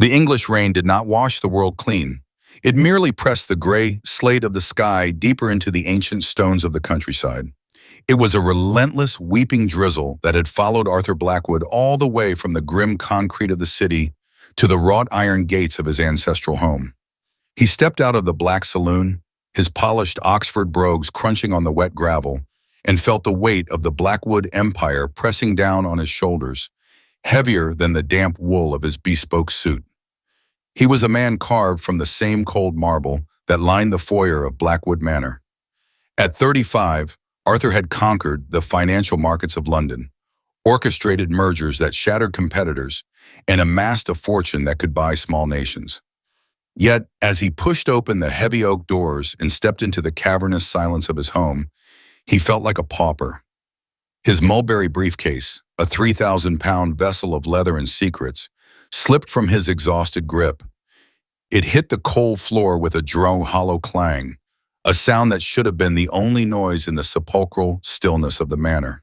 The English rain did not wash the world clean. It merely pressed the gray slate of the sky deeper into the ancient stones of the countryside. It was a relentless, weeping drizzle that had followed Arthur Blackwood all the way from the grim concrete of the city to the wrought iron gates of his ancestral home. He stepped out of the black saloon, his polished Oxford brogues crunching on the wet gravel, and felt the weight of the Blackwood empire pressing down on his shoulders, heavier than the damp wool of his bespoke suit. He was a man carved from the same cold marble that lined the foyer of Blackwood Manor. At 35, Arthur had conquered the financial markets of London, orchestrated mergers that shattered competitors, and amassed a fortune that could buy small nations. Yet, as he pushed open the heavy oak doors and stepped into the cavernous silence of his home, he felt like a pauper. His mulberry briefcase, a 3,000-pound vessel of leather and secrets, slipped from his exhausted grip. It hit the cold floor with a hollow clang, a sound that should have been the only noise in the sepulchral stillness of the manor.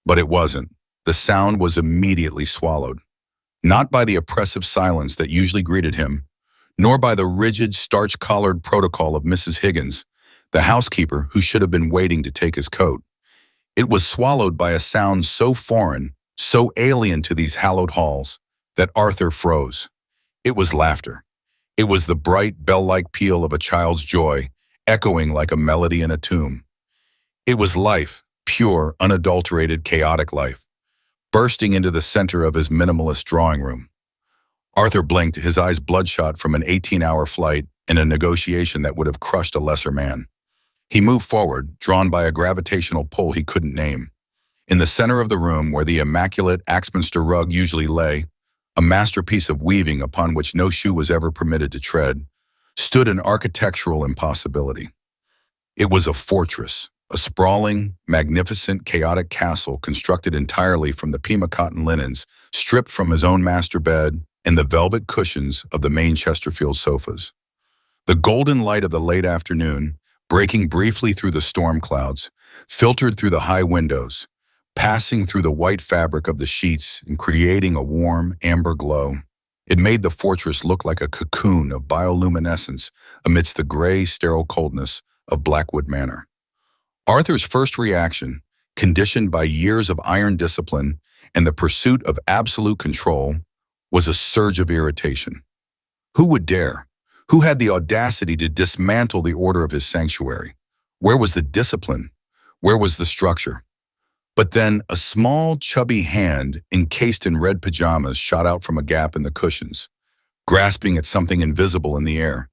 But it wasn't. The sound was immediately swallowed, not by the oppressive silence that usually greeted him, nor by the rigid, starch-collared protocol of Mrs. Higgins, the housekeeper who should have been waiting to take his coat. It was swallowed by a sound so foreign, so alien to these hallowed halls, that Arthur froze. It was laughter. It was the bright, bell-like peal of a child's joy, echoing like a melody in a tomb. It was life, pure, unadulterated, chaotic life, bursting into the center of his minimalist drawing room. Arthur blinked, his eyes bloodshot from an 18-hour flight and a negotiation that would have crushed a lesser man. He moved forward, drawn by a gravitational pull he couldn't name. In the center of the room, where the immaculate Axminster rug usually lay, a masterpiece of weaving upon which no shoe was ever permitted to tread, stood an architectural impossibility. It was a fortress, a sprawling, magnificent, chaotic castle constructed entirely from the Pima cotton linens, stripped from his own master bed and the velvet cushions of the main Chesterfield sofas. The golden light of the late afternoon, breaking briefly through the storm clouds, filtered through the high windows, passing through the white fabric of the sheets and creating a warm, amber glow. It made the fortress look like a cocoon of bioluminescence amidst the gray, sterile coldness of Blackwood Manor. Arthur's first reaction, conditioned by years of iron discipline and the pursuit of absolute control, was a surge of irritation. Who would dare? Who had the audacity to dismantle the order of his sanctuary? Where was the discipline? Where was the structure? But then a small, chubby hand encased in red pajamas shot out from a gap in the cushions, grasping at something invisible in the air.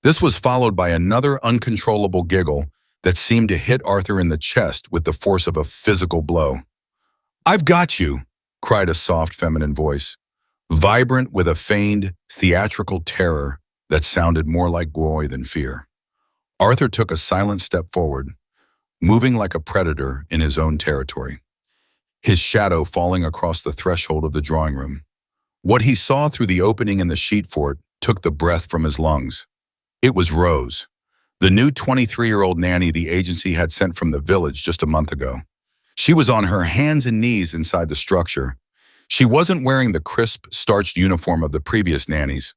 This was followed by another uncontrollable giggle that seemed to hit Arthur in the chest with the force of a physical blow. "I've got you," cried a soft feminine voice, vibrant with a feigned, theatrical terror that sounded more like joy than fear. Arthur took a silent step forward, moving like a predator in his own territory, his shadow falling across the threshold of the drawing room. What he saw through the opening in the sheet fort took the breath from his lungs. It was Rose, the new 23-year-old nanny the agency had sent from the village just a month ago. She was on her hands and knees inside the structure. She wasn't wearing the crisp, starched uniform of the previous nannies,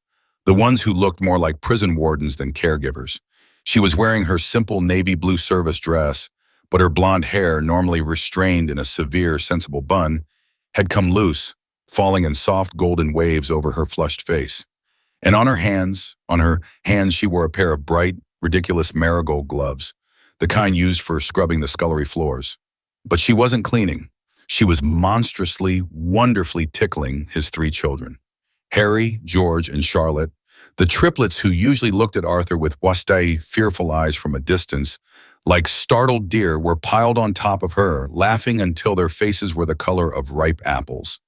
the ones who looked more like prison wardens than caregivers. She was wearing her simple navy blue service dress, but her blonde hair, normally restrained in a severe, sensible bun, had come loose, falling in soft golden waves over her flushed face. And on her hands she wore a pair of bright, ridiculous marigold gloves, the kind used for scrubbing the scullery floors. But she wasn't cleaning. She was monstrously, wonderfully tickling his 3 children, Harry, George, and Charlotte. The triplets, who usually looked at Arthur with wastai, fearful eyes from a distance, like startled deer, were piled on top of her, laughing until their faces were the color of ripe apples.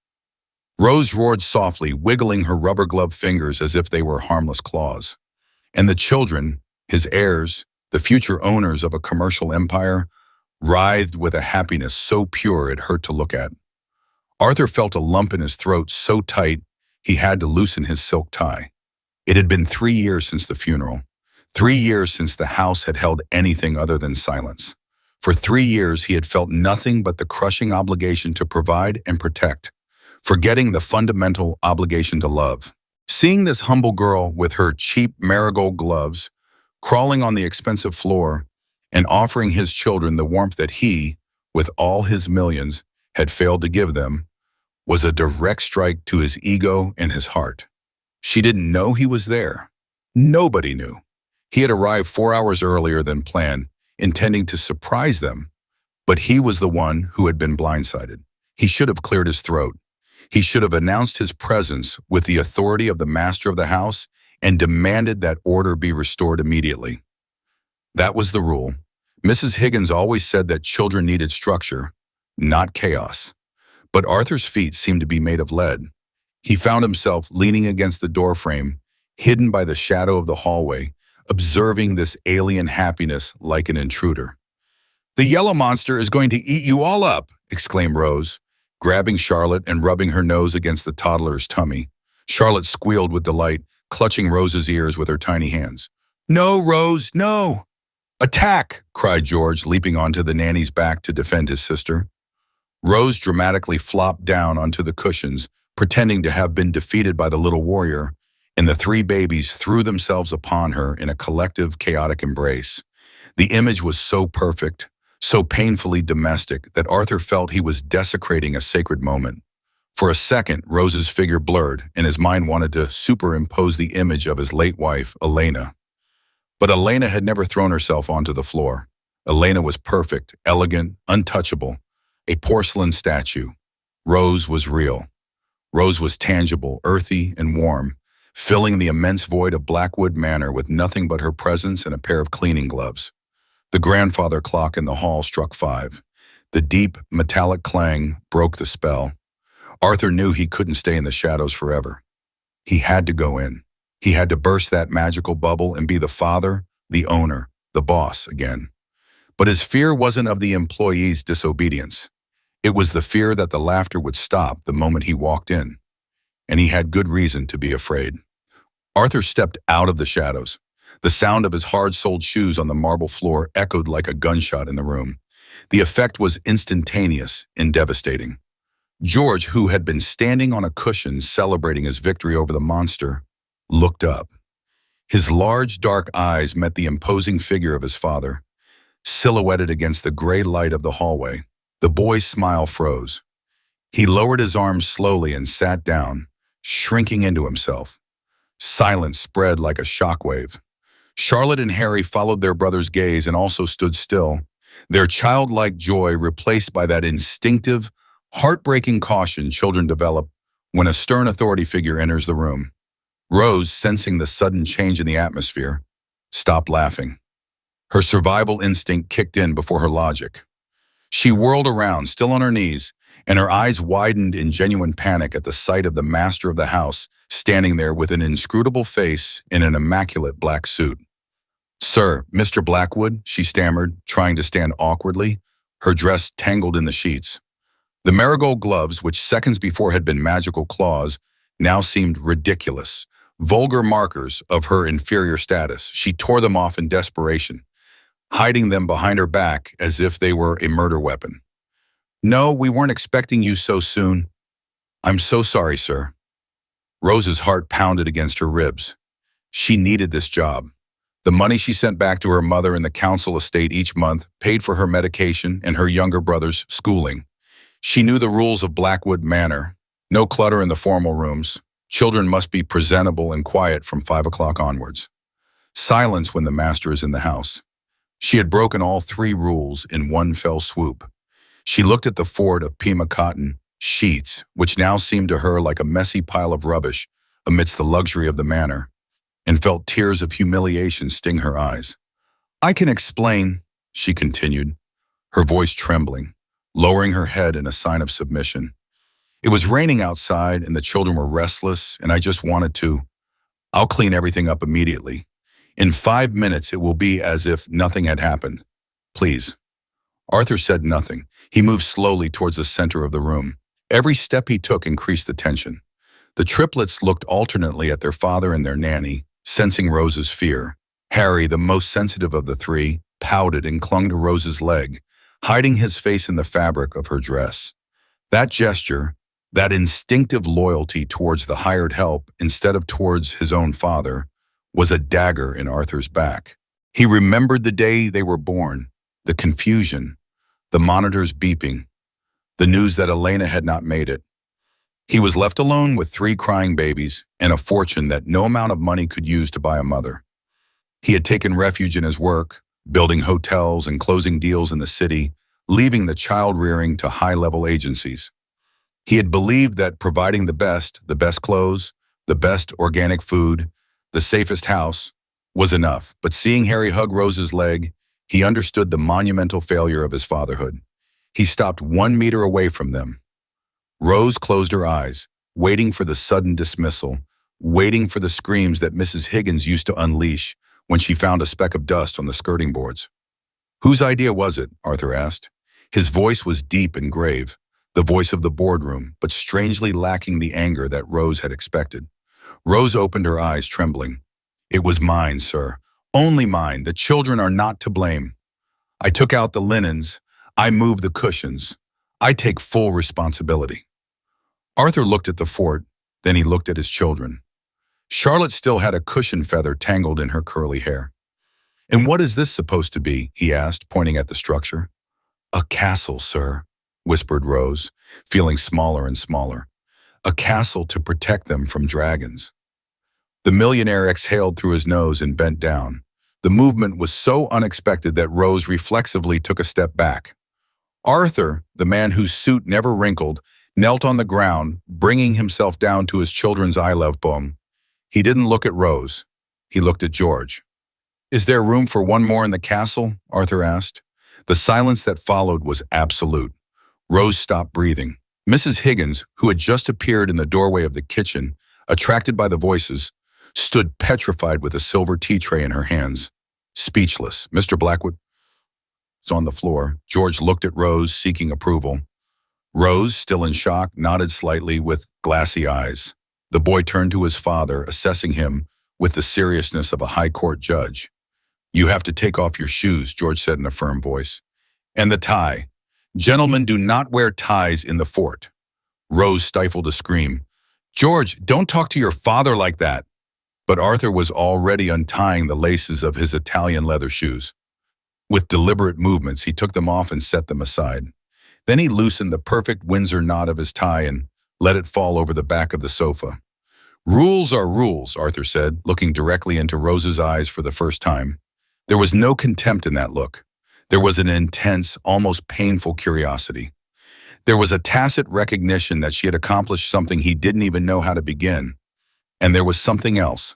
Rose roared softly, wiggling her rubber-gloved fingers as if they were harmless claws. And the children, his heirs, the future owners of a commercial empire, writhed with a happiness so pure it hurt to look at. Arthur felt a lump in his throat so tight he had to loosen his silk tie. It had been 3 years since the funeral, 3 years since the house had held anything other than silence. For 3 years he had felt nothing but the crushing obligation to provide and protect. forgetting the fundamental obligation to love. Seeing this humble girl with her cheap marigold gloves, crawling on the expensive floor, and offering his children the warmth that he, with all his millions, had failed to give them, was a direct strike to his ego and his heart. She didn't know he was there. Nobody knew. He had arrived 4 hours earlier than planned, intending to surprise them, but he was the one who had been blindsided. He should have cleared his throat. He should have announced his presence with the authority of the master of the house and demanded that order be restored immediately. That was the rule. Mrs. Higgins always said that children needed structure, not chaos. But Arthur's feet seemed to be made of lead. He found himself leaning against the doorframe, hidden by the shadow of the hallway, observing this alien happiness like an intruder. "The yellow monster is going to eat you all up," exclaimed Rose, grabbing Charlotte and rubbing her nose against the toddler's tummy. Charlotte squealed with delight, clutching Rose's ears with her tiny hands. "No, Rose, no!" "Attack!" cried George, leaping onto the nanny's back to defend his sister. Rose dramatically flopped down onto the cushions, pretending to have been defeated by the little warrior, and the three babies threw themselves upon her in a collective, chaotic embrace. The image was so perfect, so painfully domestic, that Arthur felt he was desecrating a sacred moment. For a second, Rose's figure blurred, and his mind wanted to superimpose the image of his late wife, Elena. But Elena had never thrown herself onto the floor. Elena was perfect, elegant, untouchable, a porcelain statue. Rose was real. Rose was tangible, earthy, and warm, filling the immense void of Blackwood Manor with nothing but her presence and a pair of cleaning gloves. The grandfather clock in the hall struck 5. The deep, metallic clang broke the spell. Arthur knew he couldn't stay in the shadows forever. He had to go in. He had to burst that magical bubble and be the father, the owner, the boss again. But his fear wasn't of the employees' disobedience. It was the fear that the laughter would stop the moment he walked in. And he had good reason to be afraid. Arthur stepped out of the shadows. The sound of his hard-soled shoes on the marble floor echoed like a gunshot in the room. The effect was instantaneous and devastating. George, who had been standing on a cushion celebrating his victory over the monster, looked up. His large, dark eyes met the imposing figure of his father, silhouetted against the gray light of the hallway. The boy's smile froze. He lowered his arms slowly and sat down, shrinking into himself. Silence spread like a shockwave. Charlotte and Harry followed their brother's gaze and also stood still, their childlike joy replaced by that instinctive, heartbreaking caution children develop when a stern authority figure enters the room. Rose, sensing the sudden change in the atmosphere, stopped laughing. Her survival instinct kicked in before her logic. She whirled around, still on her knees, and her eyes widened in genuine panic at the sight of the master of the house standing there with an inscrutable face in an immaculate black suit. "Sir, Mr. Blackwood," she stammered, trying to stand awkwardly, her dress tangled in the sheets. The marigold gloves, which seconds before had been magical claws, now seemed ridiculous, vulgar markers of her inferior status. She tore them off in desperation, hiding them behind her back as if they were a murder weapon. "No, we weren't expecting you so soon." "I'm so sorry, sir." Rose's heart pounded against her ribs. She needed this job. The money she sent back to her mother in the council estate each month paid for her medication and her younger brother's schooling. She knew the rules of Blackwood Manor. No clutter in the formal rooms. Children must be presentable and quiet from 5 o'clock onwards. Silence when the master is in the house. She had broken all 3 rules in one fell swoop. She looked at the fort of Pima cotton sheets, which now seemed to her like a messy pile of rubbish amidst the luxury of the manor, and felt tears of humiliation sting her eyes. "I can explain," she continued, her voice trembling, lowering her head in a sign of submission. "It was raining outside and the children were restless, and I just wanted to. I'll clean everything up immediately. In 5 minutes, it will be as if nothing had happened. Please." Arthur said nothing. He moved slowly towards the center of the room. Every step he took increased the tension. The triplets looked alternately at their father and their nanny, sensing Rose's fear. Harry, the most sensitive of the 3, pouted and clung to Rose's leg, hiding his face in the fabric of her dress. That gesture, That instinctive loyalty towards the hired help instead of towards his own father was a dagger in Arthur's back. He remembered the day they were born, the confusion, the monitors beeping, the news that Elena had not made it. He was left alone with 3 crying babies and a fortune that no amount of money could use to buy a mother. He had taken refuge in his work, building hotels and closing deals in the city, leaving the child rearing to high-level agencies. He had believed that providing the best clothes, the best organic food, the safest house, was enough. But seeing Harry hug Rose's leg, he understood the monumental failure of his fatherhood. He stopped 1 meter away from them. Rose closed her eyes, waiting for the sudden dismissal, waiting for the screams that Mrs. Higgins used to unleash when she found a speck of dust on the skirting boards. "Whose idea was it?" Arthur asked. His voice was deep and grave, the voice of the boardroom, but strangely lacking the anger that Rose had expected. Rose opened her eyes, trembling. "It was mine, sir. Only mine. The children are not to blame. I took out the linens. I moved the cushions. I take full responsibility." Arthur looked at the fort, then he looked at his children. Charlotte still had a cushion feather tangled in her curly hair. "And what is this supposed to be?" he asked, pointing at the structure. "A castle, sir," whispered Rose, feeling smaller and smaller. "A castle to protect them from dragons." The millionaire exhaled through his nose and bent down. The movement was so unexpected that Rose reflexively took a step back. Arthur, the man whose suit never wrinkled, knelt on the ground, bringing himself down to his children's eye-level bone. He didn't look at Rose. He looked at George. "Is there room for one more in the castle?" Arthur asked. The silence that followed was absolute. Rose stopped breathing. Mrs. Higgins, who had just appeared in the doorway of the kitchen, attracted by the voices, stood petrified with a silver tea tray in her hands, speechless. Mr. Blackwood was on the floor. George looked at Rose, seeking approval. Rose, still in shock, nodded slightly with glassy eyes. The boy turned to his father, assessing him with the seriousness of a high court judge. "You have to take off your shoes," George said in a firm voice. "And the tie. Gentlemen do not wear ties in the fort." Rose stifled a scream. "George, don't talk to your father like that." But Arthur was already untying the laces of his Italian leather shoes. With deliberate movements, he took them off and set them aside. Then he loosened the perfect Windsor knot of his tie and let it fall over the back of the sofa. "Rules are rules," Arthur said, looking directly into Rose's eyes for the first time. There was no contempt in that look. There was an intense, almost painful curiosity. There was a tacit recognition that she had accomplished something he didn't even know how to begin. And there was something else,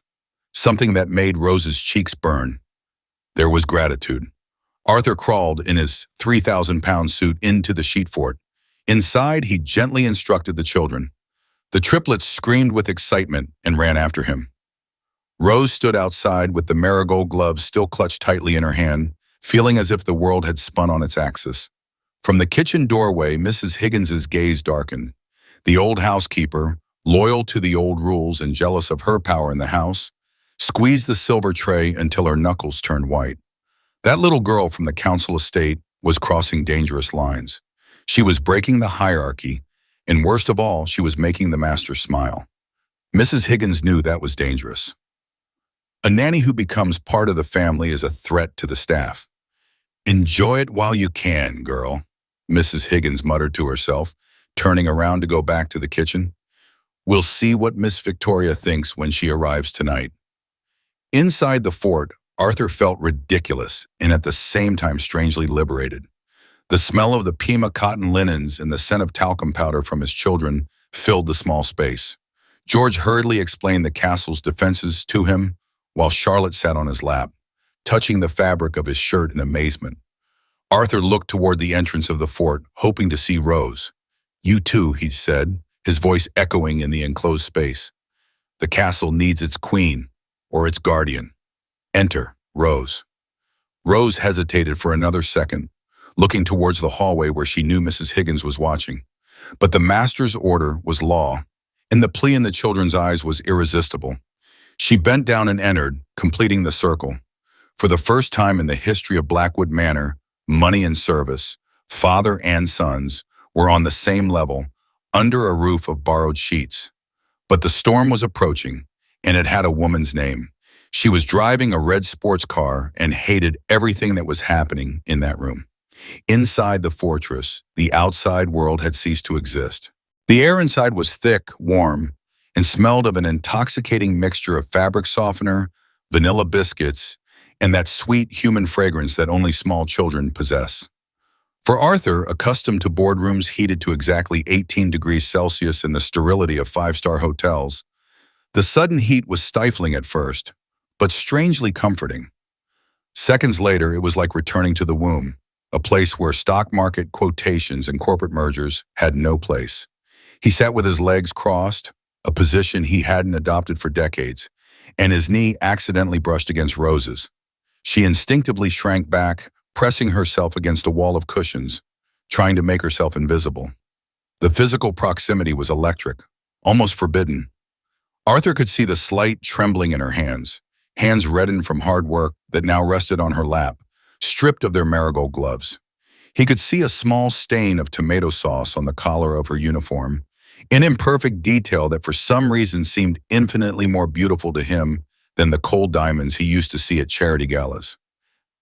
something that made Rose's cheeks burn. There was gratitude. Arthur crawled in his 3,000-pound suit into the sheet fort. Inside, he gently instructed the children. The triplets screamed with excitement and ran after him. Rose stood outside with the marigold gloves still clutched tightly in her hand, feeling as if the world had spun on its axis. From the kitchen doorway, Mrs. Higgins's gaze darkened. The old housekeeper, loyal to the old rules and jealous of her power in the house, squeezed the silver tray until her knuckles turned white. That little girl from the council estate was crossing dangerous lines. She was breaking the hierarchy, and worst of all, she was making the master smile. Mrs. Higgins knew that was dangerous. A nanny who becomes part of the family is a threat to the staff. "Enjoy it while you can, girl," Mrs. Higgins muttered to herself, turning around to go back to the kitchen. "We'll see what Miss Victoria thinks when she arrives tonight." Inside the fort, Arthur felt ridiculous and at the same time strangely liberated. The smell of the Pima cotton linens and the scent of talcum powder from his children filled the small space. George hurriedly explained the castle's defenses to him while Charlotte sat on his lap, touching the fabric of his shirt in amazement. Arthur looked toward the entrance of the fort, hoping to see Rose. "You too," he said, his voice echoing in the enclosed space. "The castle needs its queen, or its guardian. Enter, Rose." Rose hesitated for another second, looking towards the hallway where she knew Mrs. Higgins was watching. But the master's order was law, and the plea in the children's eyes was irresistible. She bent down and entered, completing the circle. For the first time in the history of Blackwood Manor, money and service, father and sons, were on the same level, under a roof of borrowed sheets. But the storm was approaching, and it had a woman's name. She was driving a red sports car and hated everything that was happening in that room. Inside the fortress, the outside world had ceased to exist. The air inside was thick, warm, and smelled of an intoxicating mixture of fabric softener, vanilla biscuits, and that sweet human fragrance that only small children possess. For Arthur, accustomed to boardrooms heated to exactly 18 degrees Celsius in the sterility of five-star hotels, the sudden heat was stifling at first, but strangely comforting. Seconds later, it was like returning to the womb, a place where stock market quotations and corporate mergers had no place. He sat with his legs crossed, a position he hadn't adopted for decades, and his knee accidentally brushed against Rose's. She instinctively shrank back, pressing herself against a wall of cushions, trying to make herself invisible. The physical proximity was electric, almost forbidden. Arthur could see the slight trembling in her hands reddened from hard work that now rested on her lap, stripped of their marigold gloves. He could see a small stain of tomato sauce on the collar of her uniform, an imperfect detail that for some reason seemed infinitely more beautiful to him than the cold diamonds he used to see at charity galas.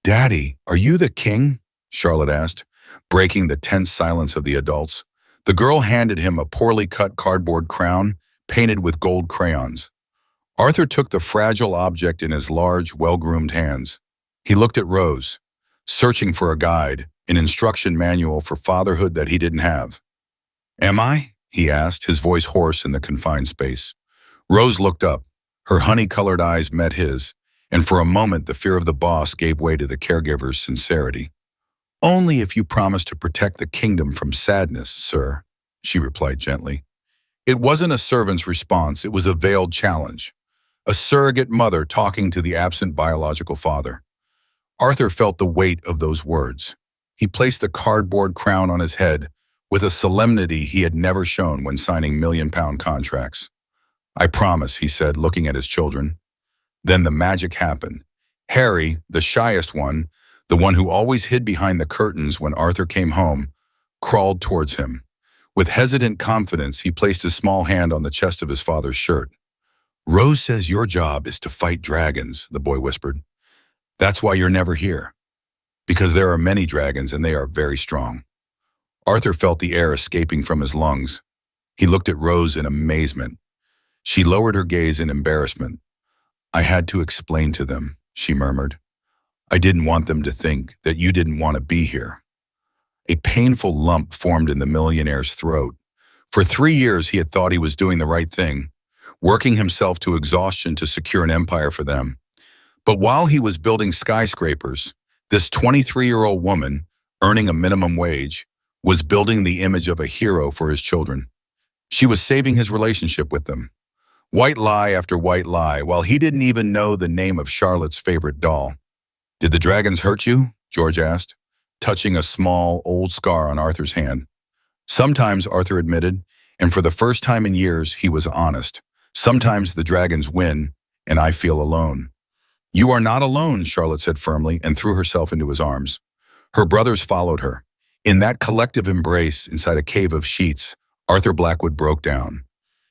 "Daddy, are you the king?" Charlotte asked, breaking the tense silence of the adults. The girl handed him a poorly cut cardboard crown painted with gold crayons. Arthur took the fragile object in his large, well-groomed hands. He looked at Rose, searching for a guide, an instruction manual for fatherhood that he didn't have. "Am I?" he asked, his voice hoarse in the confined space. Rose looked up. Her honey-colored eyes met his, and for a moment the fear of the boss gave way to the caregiver's sincerity. "Only if you promise to protect the kingdom from sadness, sir," she replied gently. It wasn't a servant's response, it was a veiled challenge. A surrogate mother talking to the absent biological father. Arthur felt the weight of those words. He placed the cardboard crown on his head with a solemnity he had never shown when signing million-pound contracts. "I promise," he said, looking at his children. Then the magic happened. Harry, the shyest one, the one who always hid behind the curtains when Arthur came home, crawled towards him. With hesitant confidence, he placed his small hand on the chest of his father's shirt. "Rose says your job is to fight dragons," the boy whispered. "That's why you're never here. Because there are many dragons and they are very strong." Arthur felt the air escaping from his lungs. He looked at Rose in amazement. She lowered her gaze in embarrassment. "I had to explain to them," she murmured. "I didn't want them to think that you didn't want to be here." A painful lump formed in the millionaire's throat. For 3 years he had thought he was doing the right thing, working himself to exhaustion to secure an empire for them. But while he was building skyscrapers, this 23-year-old woman, earning a minimum wage, was building the image of a hero for his children. She was saving his relationship with them. White lie after white lie, while he didn't even know the name of Charlotte's favorite doll. "Did the dragons hurt you?" George asked, touching a small, old scar on Arthur's hand. "Sometimes," Arthur admitted, and for the first time in years he was honest. "Sometimes the dragons win, and I feel alone." "You are not alone," Charlotte said firmly and threw herself into his arms. Her brothers followed her. In that collective embrace inside a cave of sheets, Arthur Blackwood broke down.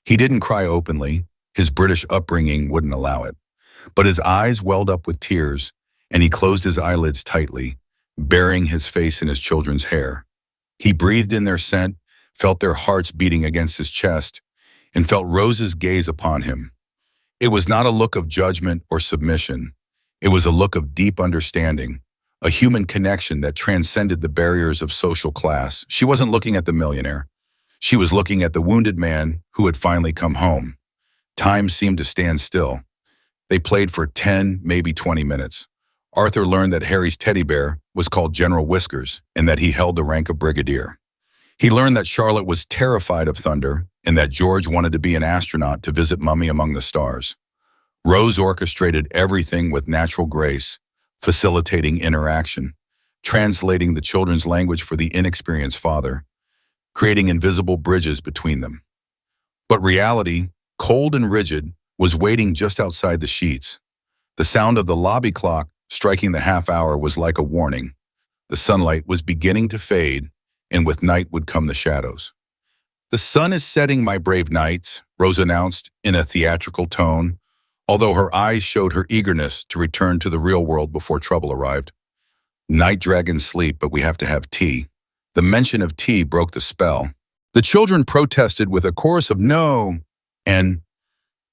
He didn't cry openly, his British upbringing wouldn't allow it. But his eyes welled up with tears, and he closed his eyelids tightly, burying his face in his children's hair. He breathed in their scent, felt their hearts beating against his chest, and felt Rose's gaze upon him. It was not a look of judgment or submission. It was a look of deep understanding, a human connection that transcended the barriers of social class. She wasn't looking at the millionaire. She was looking at the wounded man who had finally come home. Time seemed to stand still. They played for 10, maybe 20 minutes. Arthur learned that Harry's teddy bear was called General Whiskers and that he held the rank of brigadier. He learned that Charlotte was terrified of thunder and that George wanted to be an astronaut to visit Mummy among the stars. Rose orchestrated everything with natural grace, facilitating interaction, translating the children's language for the inexperienced father, creating invisible bridges between them. But reality, cold and rigid, was waiting just outside the sheets. The sound of the lobby clock striking the half hour was like a warning. The sunlight was beginning to fade, and with night would come the shadows. "The sun is setting, my brave knights," Rose announced in a theatrical tone, although her eyes showed her eagerness to return to the real world before trouble arrived. "Night dragons sleep, but we have to have tea." The mention of tea broke the spell. The children protested with a chorus of "no" and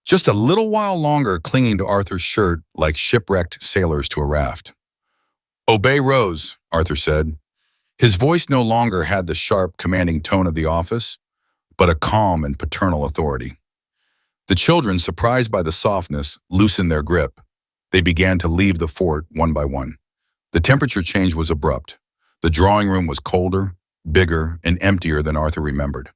just a little while longer clinging to Arthur's shirt like shipwrecked sailors to a raft. "Obey Rose," Arthur said. His voice no longer had the sharp, commanding tone of the office, but a calm and paternal authority. The children, surprised by the softness, loosened their grip. They began to leave the fort one by one. The temperature change was abrupt. The drawing room was colder, bigger, and emptier than Arthur remembered.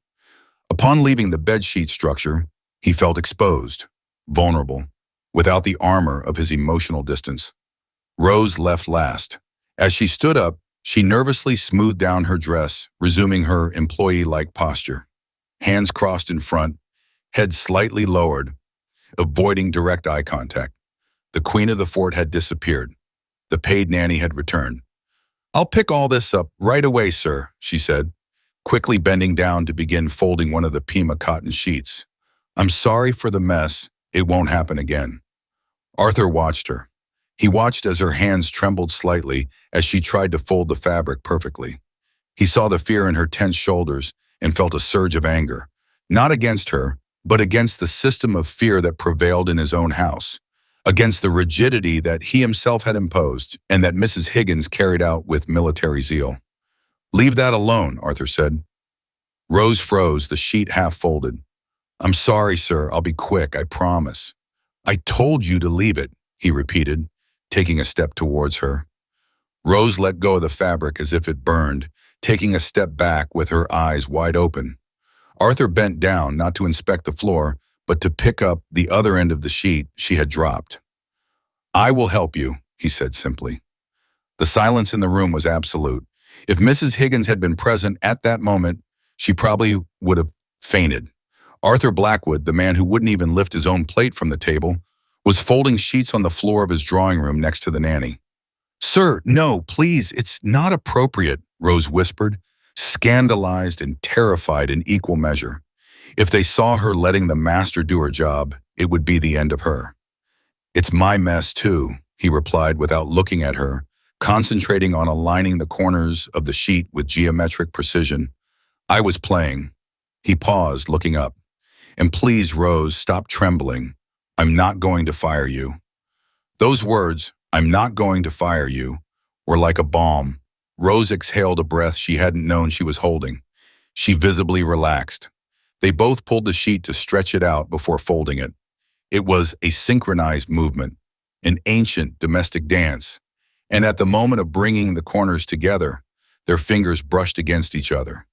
Upon leaving the bedsheet structure, he felt exposed, vulnerable, without the armor of his emotional distance. Rose left last. As she stood up, she nervously smoothed down her dress, resuming her employee-like posture. Hands crossed in front, head slightly lowered, avoiding direct eye contact. The queen of the fort had disappeared. The paid nanny had returned. "I'll pick all this up right away, sir," she said, quickly bending down to begin folding one of the Pima cotton sheets. "I'm sorry for the mess. It won't happen again." Arthur watched her. He watched as her hands trembled slightly as she tried to fold the fabric perfectly. He saw the fear in her tense shoulders and felt a surge of anger, not against her, but against the system of fear that prevailed in his own house, against the rigidity that he himself had imposed and that Mrs. Higgins carried out with military zeal. "Leave that alone," Arthur said. Rose froze, the sheet half folded. "I'm sorry, sir. I'll be quick, I promise." "I told you to leave it," he repeated, taking a step towards her. Rose let go of the fabric as if it burned, taking a step back with her eyes wide open. Arthur bent down, not to inspect the floor, but to pick up the other end of the sheet she had dropped. "I will help you," he said simply. The silence in the room was absolute. If Mrs. Higgins had been present at that moment, she probably would have fainted. Arthur Blackwood, the man who wouldn't even lift his own plate from the table, was folding sheets on the floor of his drawing room next to the nanny. "Sir, no, please, it's not appropriate," Rose whispered, scandalized and terrified in equal measure. If they saw her letting the master do her job, it would be the end of her. "It's my mess too," he replied without looking at her, concentrating on aligning the corners of the sheet with geometric precision. "I was playing." He paused, looking up. "And please, Rose, stop trembling. I'm not going to fire you." Those words, "I'm not going to fire you," were like a balm. Rose exhaled a breath she hadn't known she was holding. She visibly relaxed. They both pulled the sheet to stretch it out before folding it. It was a synchronized movement, an ancient domestic dance, and at the moment of bringing the corners together, their fingers brushed against each other.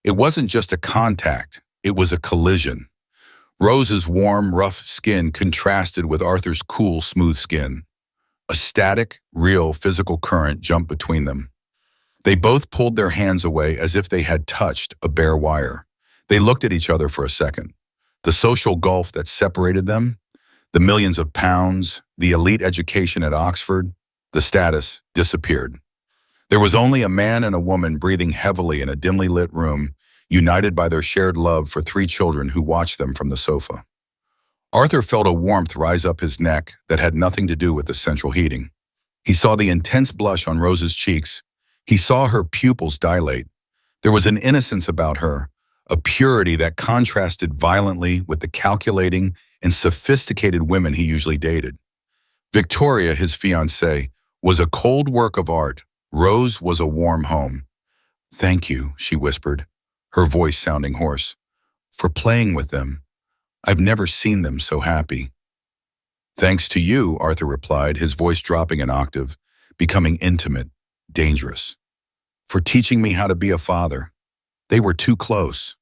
It wasn't just a contact, it was a collision. Rose's warm, rough skin contrasted with Arthur's cool, smooth skin. A static, real physical current jumped between them. They both pulled their hands away as if they had touched a bare wire. They looked at each other for a second. The social gulf that separated them, the millions of pounds, the elite education at Oxford, the status disappeared. There was only a man and a woman breathing heavily in a dimly lit room, united by their shared love for 3 children who watched them from the sofa. Arthur felt a warmth rise up his neck that had nothing to do with the central heating. He saw the intense blush on Rose's cheeks. He saw her pupils dilate. There was an innocence about her, a purity that contrasted violently with the calculating and sophisticated women he usually dated. Victoria, his fiancée, was a cold work of art. Rose was a warm home. "Thank you," she whispered, her voice sounding hoarse, "for playing with them. I've never seen them so happy." "Thanks to you," Arthur replied, his voice dropping an octave, becoming intimate, dangerous. "For teaching me how to be a father. They were too close."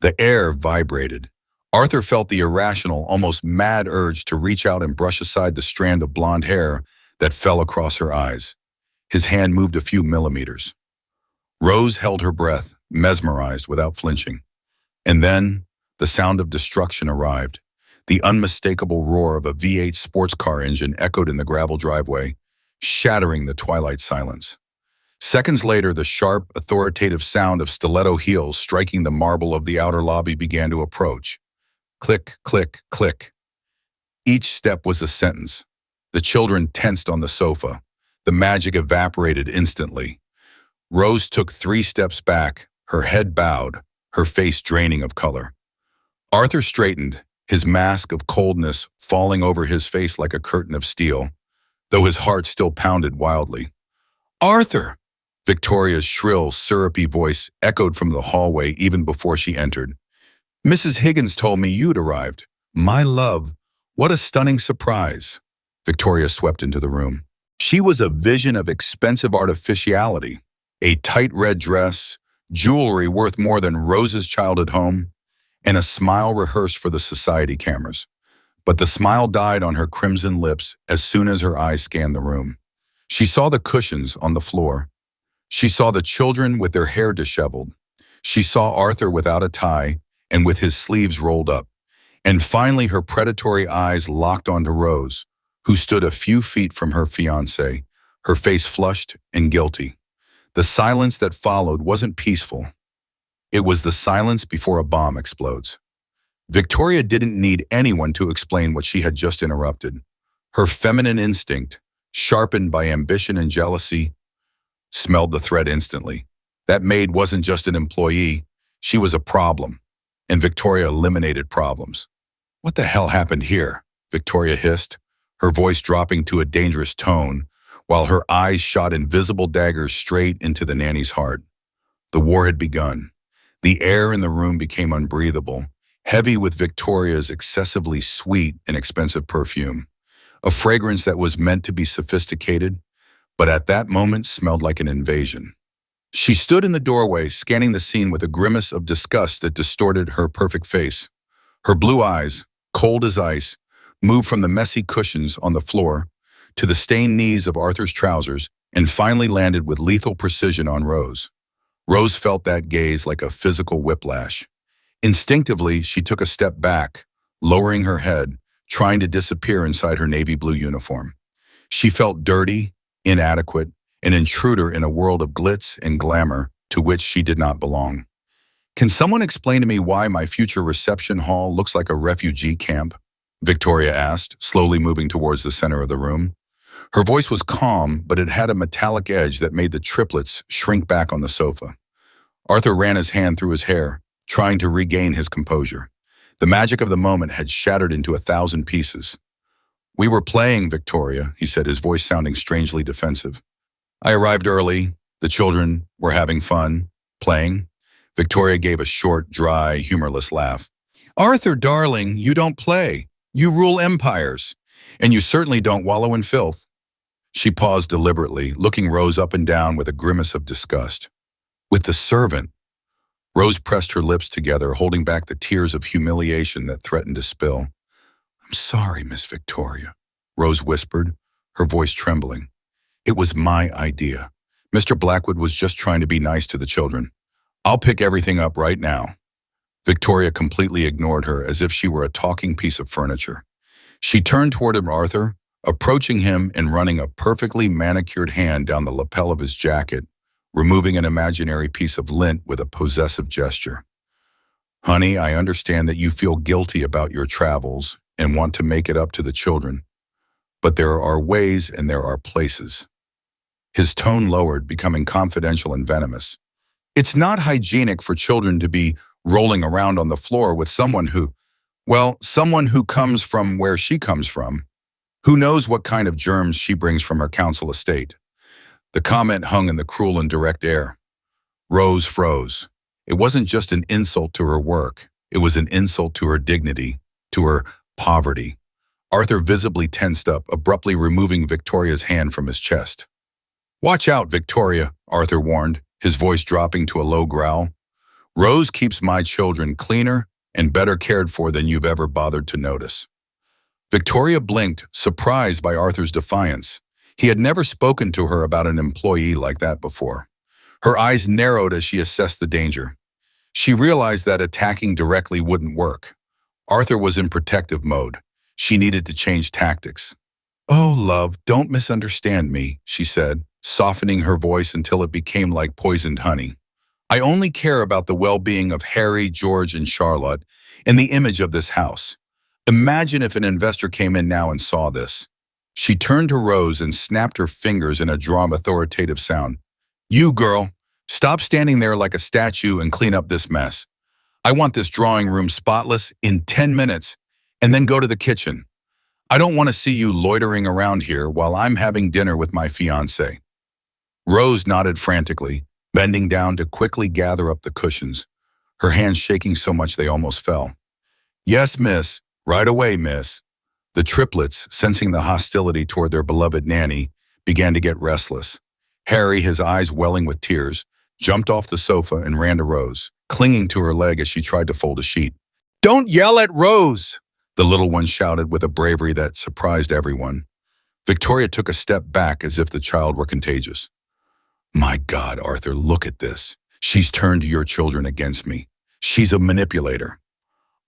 The air vibrated. Arthur felt the irrational, almost mad urge to reach out and brush aside the strand of blonde hair that fell across her eyes. His hand moved a few millimeters. Rose held her breath, mesmerized without flinching. And then, the sound of destruction arrived. The unmistakable roar of a V8 sports car engine echoed in the gravel driveway, shattering the twilight silence. Seconds later, the sharp, authoritative sound of stiletto heels striking the marble of the outer lobby began to approach. Click, click, click. Each step was a sentence. The children tensed on the sofa. The magic evaporated instantly. Rose took 3 steps back, her head bowed, her face draining of color. Arthur straightened, his mask of coldness falling over his face like a curtain of steel, though his heart still pounded wildly. "Arthur!" Victoria's shrill, syrupy voice echoed from the hallway even before she entered. "Mrs. Higgins told me you'd arrived. My love, what a stunning surprise." Victoria swept into the room. She was a vision of expensive artificiality. A tight red dress, jewelry worth more than Rose's childhood home, and a smile rehearsed for the society cameras. But the smile died on her crimson lips as soon as her eyes scanned the room. She saw the cushions on the floor. She saw the children with their hair disheveled. She saw Arthur without a tie and with his sleeves rolled up. And finally, her predatory eyes locked onto Rose, who stood a few feet from her fiancé, her face flushed and guilty. The silence that followed wasn't peaceful. It was the silence before a bomb explodes. Victoria didn't need anyone to explain what she had just interrupted. Her feminine instinct, sharpened by ambition and jealousy, smelled the threat instantly. That maid wasn't just an employee, she was a problem, and Victoria eliminated problems. "What the hell happened here?" Victoria hissed, her voice dropping to a dangerous tone, while her eyes shot invisible daggers straight into the nanny's heart. The war had begun. The air in the room became unbreathable, heavy with Victoria's excessively sweet and expensive perfume, a fragrance that was meant to be sophisticated, but at that moment smelled like an invasion. She stood in the doorway, scanning the scene with a grimace of disgust that distorted her perfect face. Her blue eyes, cold as ice, moved from the messy cushions on the floor to the stained knees of Arthur's trousers and finally landed with lethal precision on Rose. Rose felt that gaze like a physical whiplash. Instinctively, she took a step back, lowering her head, trying to disappear inside her navy blue uniform. She felt dirty, inadequate, an intruder in a world of glitz and glamour to which she did not belong. "Can someone explain to me why my future reception hall looks like a refugee camp?" Victoria asked, slowly moving towards the center of the room. Her voice was calm, but it had a metallic edge that made the triplets shrink back on the sofa. Arthur ran his hand through his hair, trying to regain his composure. The magic of the moment had shattered into 1,000 pieces. "We were playing, Victoria," he said, his voice sounding strangely defensive. "I arrived early. The children were having fun, playing." Victoria gave a short, dry, humorless laugh. "Arthur, darling, you don't play. You rule empires. And you certainly don't wallow in filth." She paused deliberately, looking Rose up and down with a grimace of disgust. "With the servant." Rose pressed her lips together, holding back the tears of humiliation that threatened to spill. "I'm sorry, Miss Victoria," Rose whispered, her voice trembling. "It was my idea. Mr. Blackwood was just trying to be nice to the children. I'll pick everything up right now." Victoria completely ignored her as if she were a talking piece of furniture. She turned toward Arthur, approaching him and running a perfectly manicured hand down the lapel of his jacket, removing an imaginary piece of lint with a possessive gesture. "Honey, I understand that you feel guilty about your travels and want to make it up to the children. But there are ways and there are places." His tone lowered, becoming confidential and venomous. "It's not hygienic for children to be rolling around on the floor with someone who comes from where she comes from. Who knows what kind of germs she brings from her council estate." The comment hung in the cruel and direct air. Rose froze. It wasn't just an insult to her work. It was an insult to her dignity, to her poverty. Arthur visibly tensed up, abruptly removing Victoria's hand from his chest. "Watch out, Victoria," Arthur warned, his voice dropping to a low growl. "Rose keeps my children cleaner and better cared for than you've ever bothered to notice." Victoria blinked, surprised by Arthur's defiance. He had never spoken to her about an employee like that before. Her eyes narrowed as she assessed the danger. She realized that attacking directly wouldn't work. Arthur was in protective mode. She needed to change tactics. "Oh, love, don't misunderstand me," she said, softening her voice until it became like poisoned honey. I only care about the well-being of Harry, George, and Charlotte and the image of this house. Imagine if an investor came in now and saw this. She turned to Rose and snapped her fingers in a drawn, authoritative sound. You, girl, stop standing there like a statue and clean up this mess. I want this drawing room spotless in 10 minutes, and then go to the kitchen. I don't want to see you loitering around here while I'm having dinner with my fiancé. Rose nodded frantically, bending down to quickly gather up the cushions, her hands shaking so much they almost fell. Yes, miss. Right away, miss. The triplets, sensing the hostility toward their beloved nanny, began to get restless. Harry, his eyes welling with tears, jumped off the sofa and ran to Rose, clinging to her leg as she tried to fold a sheet. Don't yell at Rose! The little one shouted with a bravery that surprised everyone. Victoria took a step back as if the child were contagious. My God, Arthur, look at this. She's turned your children against me. She's a manipulator.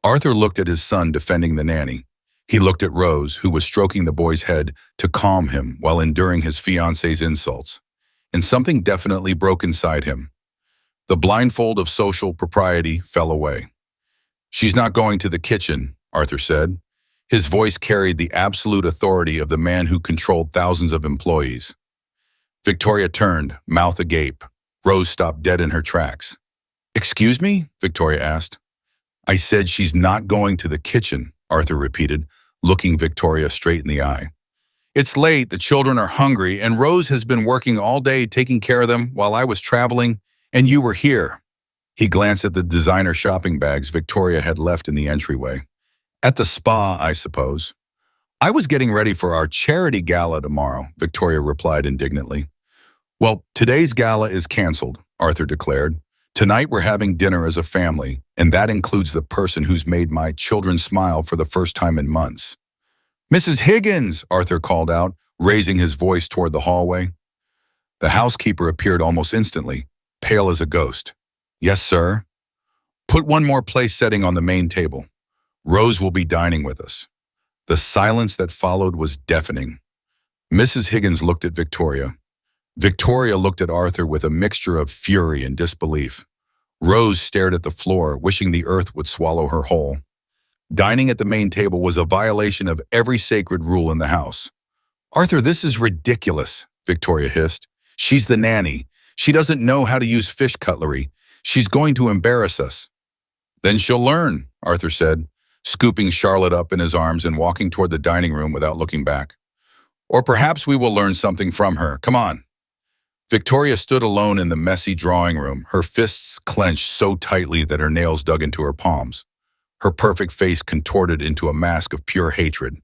Arthur looked at his son defending the nanny. He looked at Rose, who was stroking the boy's head to calm him while enduring his fiancé's insults. And something definitely broke inside him. The blindfold of social propriety fell away. She's not going to the kitchen, Arthur said. His voice carried the absolute authority of the man who controlled thousands of employees. Victoria turned, mouth agape. Rose stopped dead in her tracks. Excuse me? Victoria asked. I said she's not going to the kitchen, Arthur repeated, looking Victoria straight in the eye. It's late, the children are hungry, and Rose has been working all day taking care of them while I was traveling, and you were here. He glanced at the designer shopping bags Victoria had left in the entryway. At the spa, I suppose. I was getting ready for our charity gala tomorrow, Victoria replied indignantly. Well, today's gala is canceled, Arthur declared. Tonight we're having dinner as a family, and that includes the person who's made my children smile for the first time in months. Mrs. Higgins, Arthur called out, raising his voice toward the hallway. The housekeeper appeared almost instantly, pale as a ghost. Yes, sir. Put one more place setting on the main table. Rose will be dining with us. The silence that followed was deafening. Mrs. Higgins looked at Victoria. Victoria looked at Arthur with a mixture of fury and disbelief. Rose stared at the floor, wishing the earth would swallow her whole. Dining at the main table was a violation of every sacred rule in the house. Arthur, this is ridiculous, Victoria hissed. She's the nanny. She doesn't know how to use fish cutlery. She's going to embarrass us. Then she'll learn, Arthur said, scooping Charlotte up in his arms and walking toward the dining room without looking back. Or perhaps we will learn something from her. Come on. Victoria stood alone in the messy drawing room, her fists clenched so tightly that her nails dug into her palms, her perfect face contorted into a mask of pure hatred.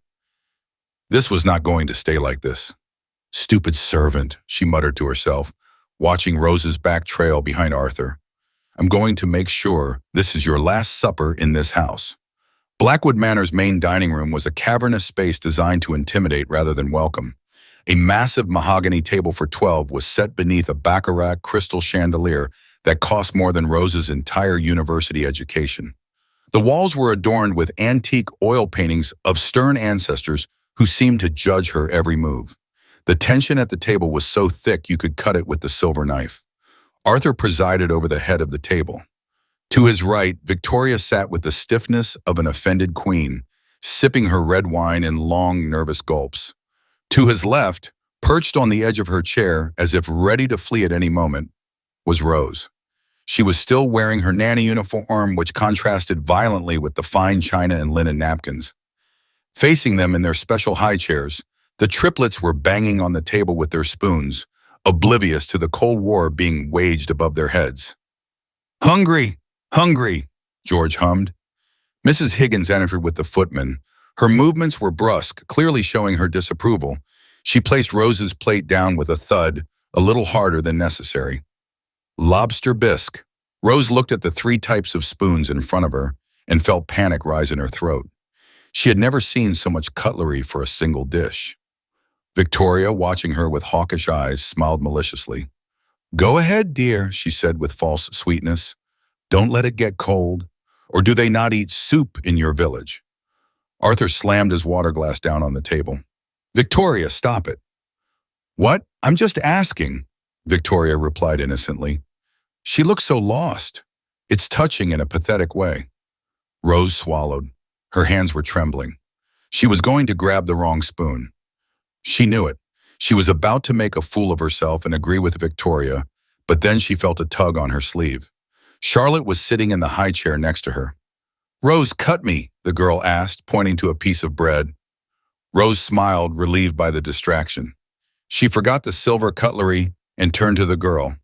This was not going to stay like this. Stupid servant, she muttered to herself, watching Rose's back trail behind Arthur. I'm going to make sure this is your last supper in this house. Blackwood Manor's main dining room was a cavernous space designed to intimidate rather than welcome. A massive mahogany table for 12 was set beneath a baccarat crystal chandelier that cost more than Rose's entire university education. The walls were adorned with antique oil paintings of stern ancestors who seemed to judge her every move. The tension at the table was so thick you could cut it with the silver knife. Arthur presided over the head of the table. To his right, Victoria sat with the stiffness of an offended queen, sipping her red wine in long, nervous gulps. To his left, perched on the edge of her chair, as if ready to flee at any moment, was Rose. She was still wearing her nanny uniform, which contrasted violently with the fine china and linen napkins. Facing them in their special high chairs, the triplets were banging on the table with their spoons, oblivious to the Cold War being waged above their heads. Hungry, hungry, George hummed. Mrs. Higgins entered with the footman. Her movements were brusque, clearly showing her disapproval. She placed Rose's plate down with a thud, a little harder than necessary. Lobster bisque. Rose looked at the 3 types of spoons in front of her and felt panic rise in her throat. She had never seen so much cutlery for a single dish. Victoria, watching her with hawkish eyes, smiled maliciously. Go ahead, dear, she said with false sweetness. Don't let it get cold. Or do they not eat soup in your village? Arthur slammed his water glass down on the table. Victoria, stop it. What? I'm just asking, Victoria replied innocently. She looks so lost. It's touching in a pathetic way. Rose swallowed. Her hands were trembling. She was going to grab the wrong spoon. She knew it. She was about to make a fool of herself and agree with Victoria, but then she felt a tug on her sleeve. Charlotte was sitting in the high chair next to her. Rose, cut me, the girl asked, pointing to a piece of bread. Rose smiled, relieved by the distraction. She forgot the silver cutlery and turned to the girl.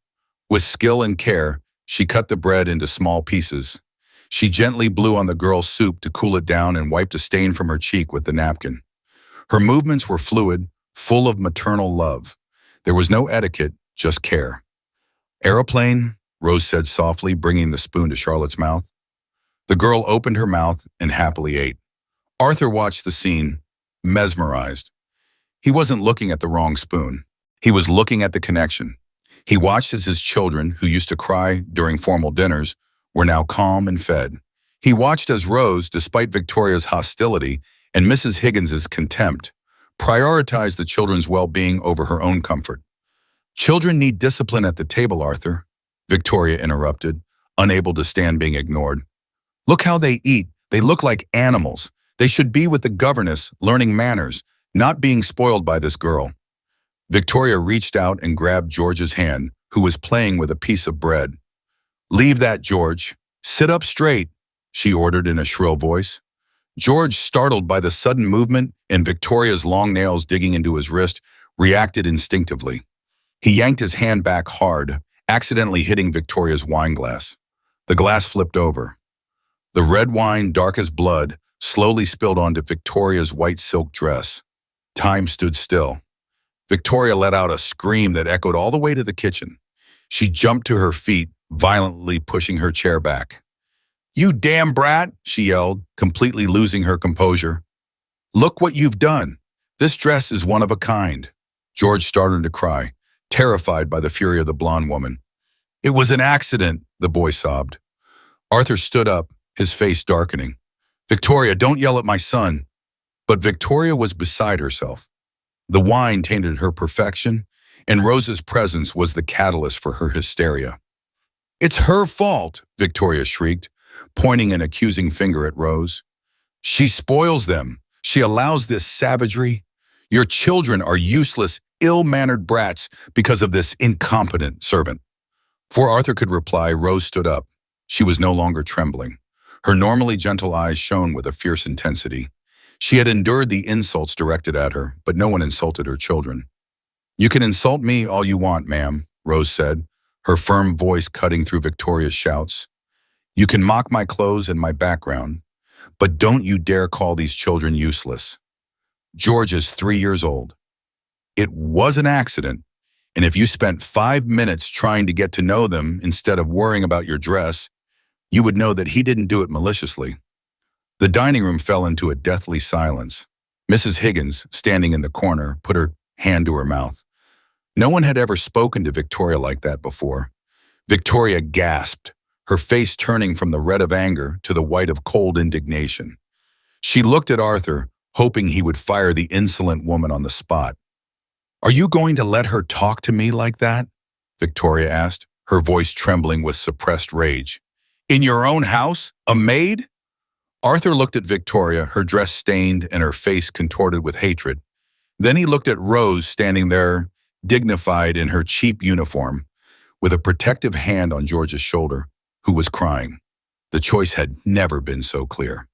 With skill and care, she cut the bread into small pieces. She gently blew on the girl's soup to cool it down and wiped a stain from her cheek with the napkin. Her movements were fluid, full of maternal love. There was no etiquette, just care. Aeroplane, Rose said softly, bringing the spoon to Charlotte's mouth. The girl opened her mouth and happily ate. Arthur watched the scene, mesmerized. He wasn't looking at the wrong spoon. He was looking at the connection. He watched as his children, who used to cry during formal dinners, were now calm and fed. He watched as Rose, despite Victoria's hostility and Mrs. Higgins's contempt, prioritized the children's well-being over her own comfort. Children need discipline at the table, Arthur, Victoria interrupted, unable to stand being ignored. Look how they eat. They look like animals. They should be with the governess, learning manners, not being spoiled by this girl. Victoria reached out and grabbed George's hand, who was playing with a piece of bread. Leave that, George. Sit up straight, she ordered in a shrill voice. George, startled by the sudden movement and Victoria's long nails digging into his wrist, reacted instinctively. He yanked his hand back hard, accidentally hitting Victoria's wine glass. The glass flipped over. The red wine, dark as blood, slowly spilled onto Victoria's white silk dress. Time stood still. Victoria let out a scream that echoed all the way to the kitchen. She jumped to her feet, violently pushing her chair back. You damn brat, she yelled, completely losing her composure. Look what you've done. This dress is one of a kind. George started to cry, terrified by the fury of the blonde woman. It was an accident, the boy sobbed. Arthur stood up, his face darkening. Victoria, don't yell at my son. But Victoria was beside herself. The wine tainted her perfection, and Rose's presence was the catalyst for her hysteria. It's her fault, Victoria shrieked, pointing an accusing finger at Rose. She spoils them. She allows this savagery. Your children are useless, ill-mannered brats because of this incompetent servant. Before Arthur could reply, Rose stood up. She was no longer trembling. Her normally gentle eyes shone with a fierce intensity. She had endured the insults directed at her, but no one insulted her children. You can insult me all you want, ma'am, Rose said, her firm voice cutting through Victoria's shouts. You can mock my clothes and my background, but don't you dare call these children useless. George is 3 years old. It was an accident, and if you spent 5 minutes trying to get to know them instead of worrying about your dress, you would know that he didn't do it maliciously. The dining room fell into a deathly silence. Mrs. Higgins, standing in the corner, put her hand to her mouth. No one had ever spoken to Victoria like that before. Victoria gasped, her face turning from the red of anger to the white of cold indignation. She looked at Arthur, hoping he would fire the insolent woman on the spot. Are you going to let her talk to me like that? Victoria asked, her voice trembling with suppressed rage. In your own house? A maid? Arthur looked at Victoria, her dress stained and her face contorted with hatred. Then he looked at Rose standing there, dignified in her cheap uniform, with a protective hand on George's shoulder, who was crying. The choice had never been so clear.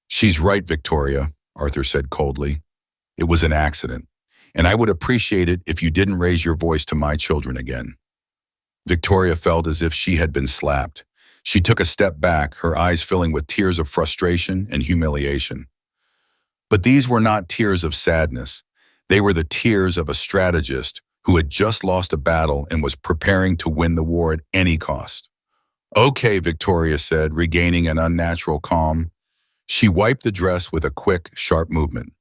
She's right, Victoria, Arthur said coldly. It was an accident, and I would appreciate it if you didn't raise your voice to my children again. Victoria felt as if she had been slapped. She took a step back, her eyes filling with tears of frustration and humiliation. But these were not tears of sadness. They were the tears of a strategist who had just lost a battle and was preparing to win the war at any cost. Okay, Victoria said, regaining an unnatural calm. She wiped the dress with a quick, sharp movement.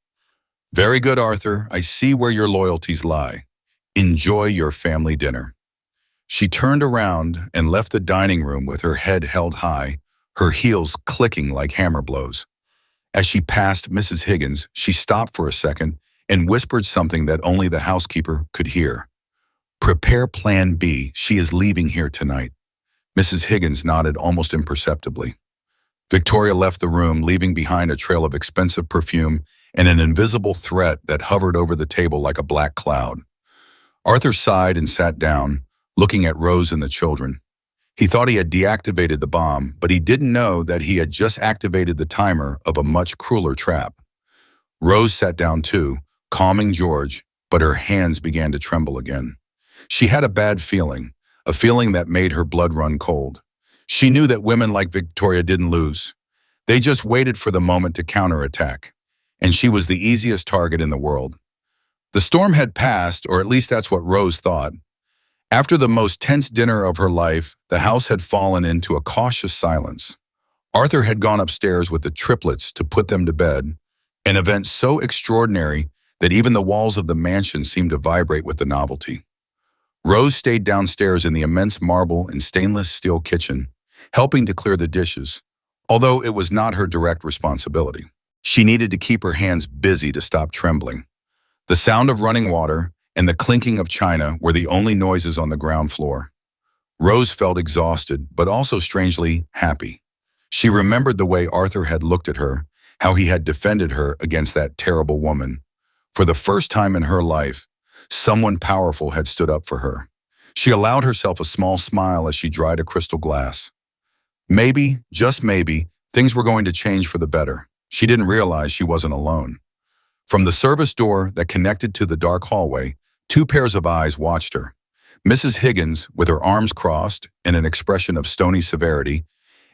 Very good, Arthur. I see where your loyalties lie. Enjoy your family dinner. She turned around and left the dining room with her head held high, her heels clicking like hammer blows. As she passed Mrs. Higgins, she stopped for a second and whispered something that only the housekeeper could hear. "Prepare Plan B. She is leaving here tonight." Mrs. Higgins nodded almost imperceptibly. Victoria left the room, leaving behind a trail of expensive perfume and an invisible threat that hovered over the table like a black cloud. Arthur sighed and sat down, looking at Rose and the children. He thought he had deactivated the bomb, but he didn't know that he had just activated the timer of a much crueler trap. Rose sat down too, calming George, but her hands began to tremble again. She had a bad feeling, a feeling that made her blood run cold. She knew that women like Victoria didn't lose. They just waited for the moment to counterattack, and she was the easiest target in the world. The storm had passed, or at least that's what Rose thought. After the most tense dinner of her life, the house had fallen into a cautious silence. Arthur had gone upstairs with the triplets to put them to bed, an event so extraordinary that even the walls of the mansion seemed to vibrate with the novelty. Rose stayed downstairs in the immense marble and stainless steel kitchen, helping to clear the dishes, although it was not her direct responsibility. She needed to keep her hands busy to stop trembling. The sound of running water and the clinking of china were the only noises on the ground floor. Rose felt exhausted, but also strangely happy. She remembered the way Arthur had looked at her, how he had defended her against that terrible woman. For the first time in her life, someone powerful had stood up for her. She allowed herself a small smile as she dried a crystal glass. Maybe, just maybe, things were going to change for the better. She didn't realize she wasn't alone. From the service door that connected to the dark hallway, two pairs of eyes watched her. Mrs. Higgins, with her arms crossed and an expression of stony severity,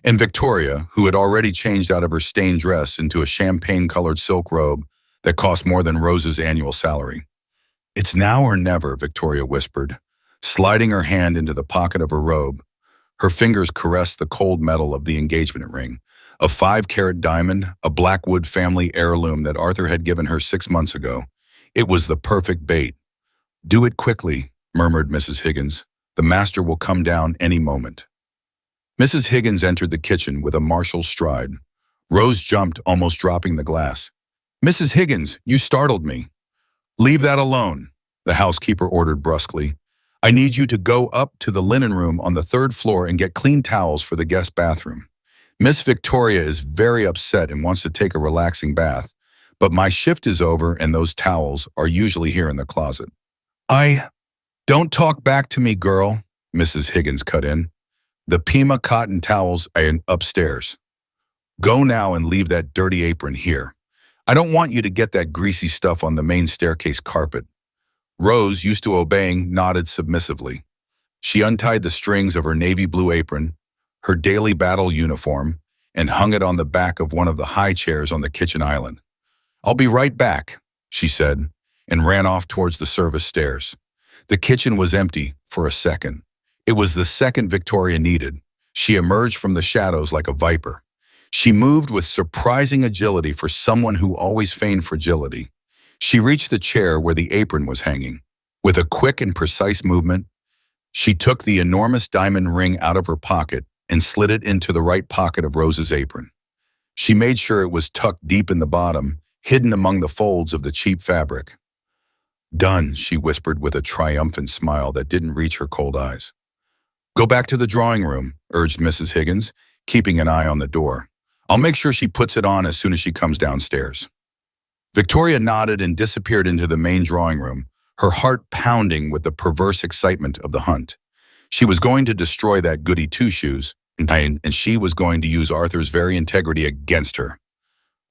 and Victoria, who had already changed out of her stained dress into a champagne-colored silk robe that cost more than Rose's annual salary. "It's now or never," Victoria whispered, sliding her hand into the pocket of her robe. Her fingers caressed the cold metal of the engagement ring, a 5-carat diamond, a Blackwood family heirloom that Arthur had given her 6 months ago. It was the perfect bait. "Do it quickly," murmured Mrs. Higgins. "The master will come down any moment." Mrs. Higgins entered the kitchen with a martial stride. Rose jumped, almost dropping the glass. "Mrs. Higgins, you startled me." "Leave that alone," the housekeeper ordered brusquely. "I need you to go up to the linen room on the 3rd floor and get clean towels for the guest bathroom. Miss Victoria is very upset and wants to take a relaxing bath, but my shift is over and those towels are usually here in the closet." Don't talk back to me, girl," Mrs. Higgins cut in. "The Pima cotton towels are upstairs. Go now and leave that dirty apron here. I don't want you to get that greasy stuff on the main staircase carpet." Rose, used to obeying, nodded submissively. She untied the strings of her navy blue apron, her daily battle uniform, and hung it on the back of one of the high chairs on the kitchen island. "I'll be right back," she said, and ran off towards the service stairs. The kitchen was empty for a second. It was the second Victoria needed. She emerged from the shadows like a viper. She moved with surprising agility for someone who always feigned fragility. She reached the chair where the apron was hanging. With a quick and precise movement, she took the enormous diamond ring out of her pocket and slid it into the right pocket of Rose's apron. She made sure it was tucked deep in the bottom, hidden among the folds of the cheap fabric. "Done," she whispered with a triumphant smile that didn't reach her cold eyes. "Go back to the drawing room," urged Mrs. Higgins, keeping an eye on the door. "I'll make sure she puts it on as soon as she comes downstairs." Victoria nodded and disappeared into the main drawing room, her heart pounding with the perverse excitement of the hunt. She was going to destroy that goody two-shoes, and she was going to use Arthur's very integrity against her.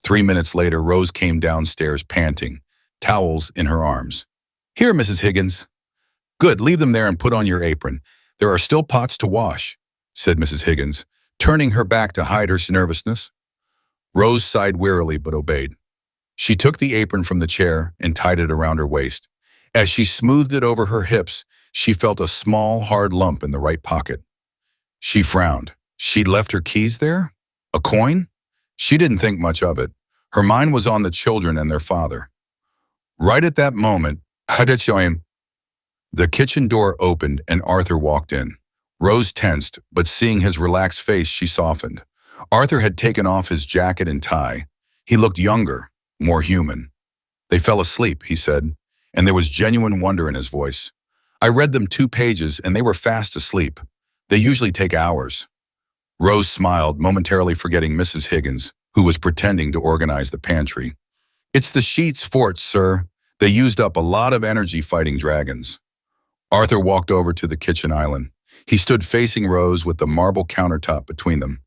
3 minutes later, Rose came downstairs panting, towels in her arms. "Here, Mrs. Higgins." "Good, leave them there and put on your apron. There are still pots to wash," said Mrs. Higgins, turning her back to hide her nervousness. Rose sighed wearily but obeyed. She took the apron from the chair and tied it around her waist. As she smoothed it over her hips, she felt a small, hard lump in the right pocket. She frowned. She'd left her keys there? A coin? She didn't think much of it. Her mind was on the children and their father. Right at that moment, the kitchen door opened and Arthur walked in. Rose tensed, but seeing his relaxed face, she softened. Arthur had taken off his jacket and tie. He looked younger, more human. They fell asleep, he said, and there was genuine wonder in his voice. I read them 2 pages and they were fast asleep. They usually take hours. Rose smiled, momentarily forgetting Mrs. Higgins, who was pretending to organize the pantry. It's the sheets' fort, sir. They used up a lot of energy fighting dragons. Arthur walked over to the kitchen island. He stood facing Rose with the marble countertop between them.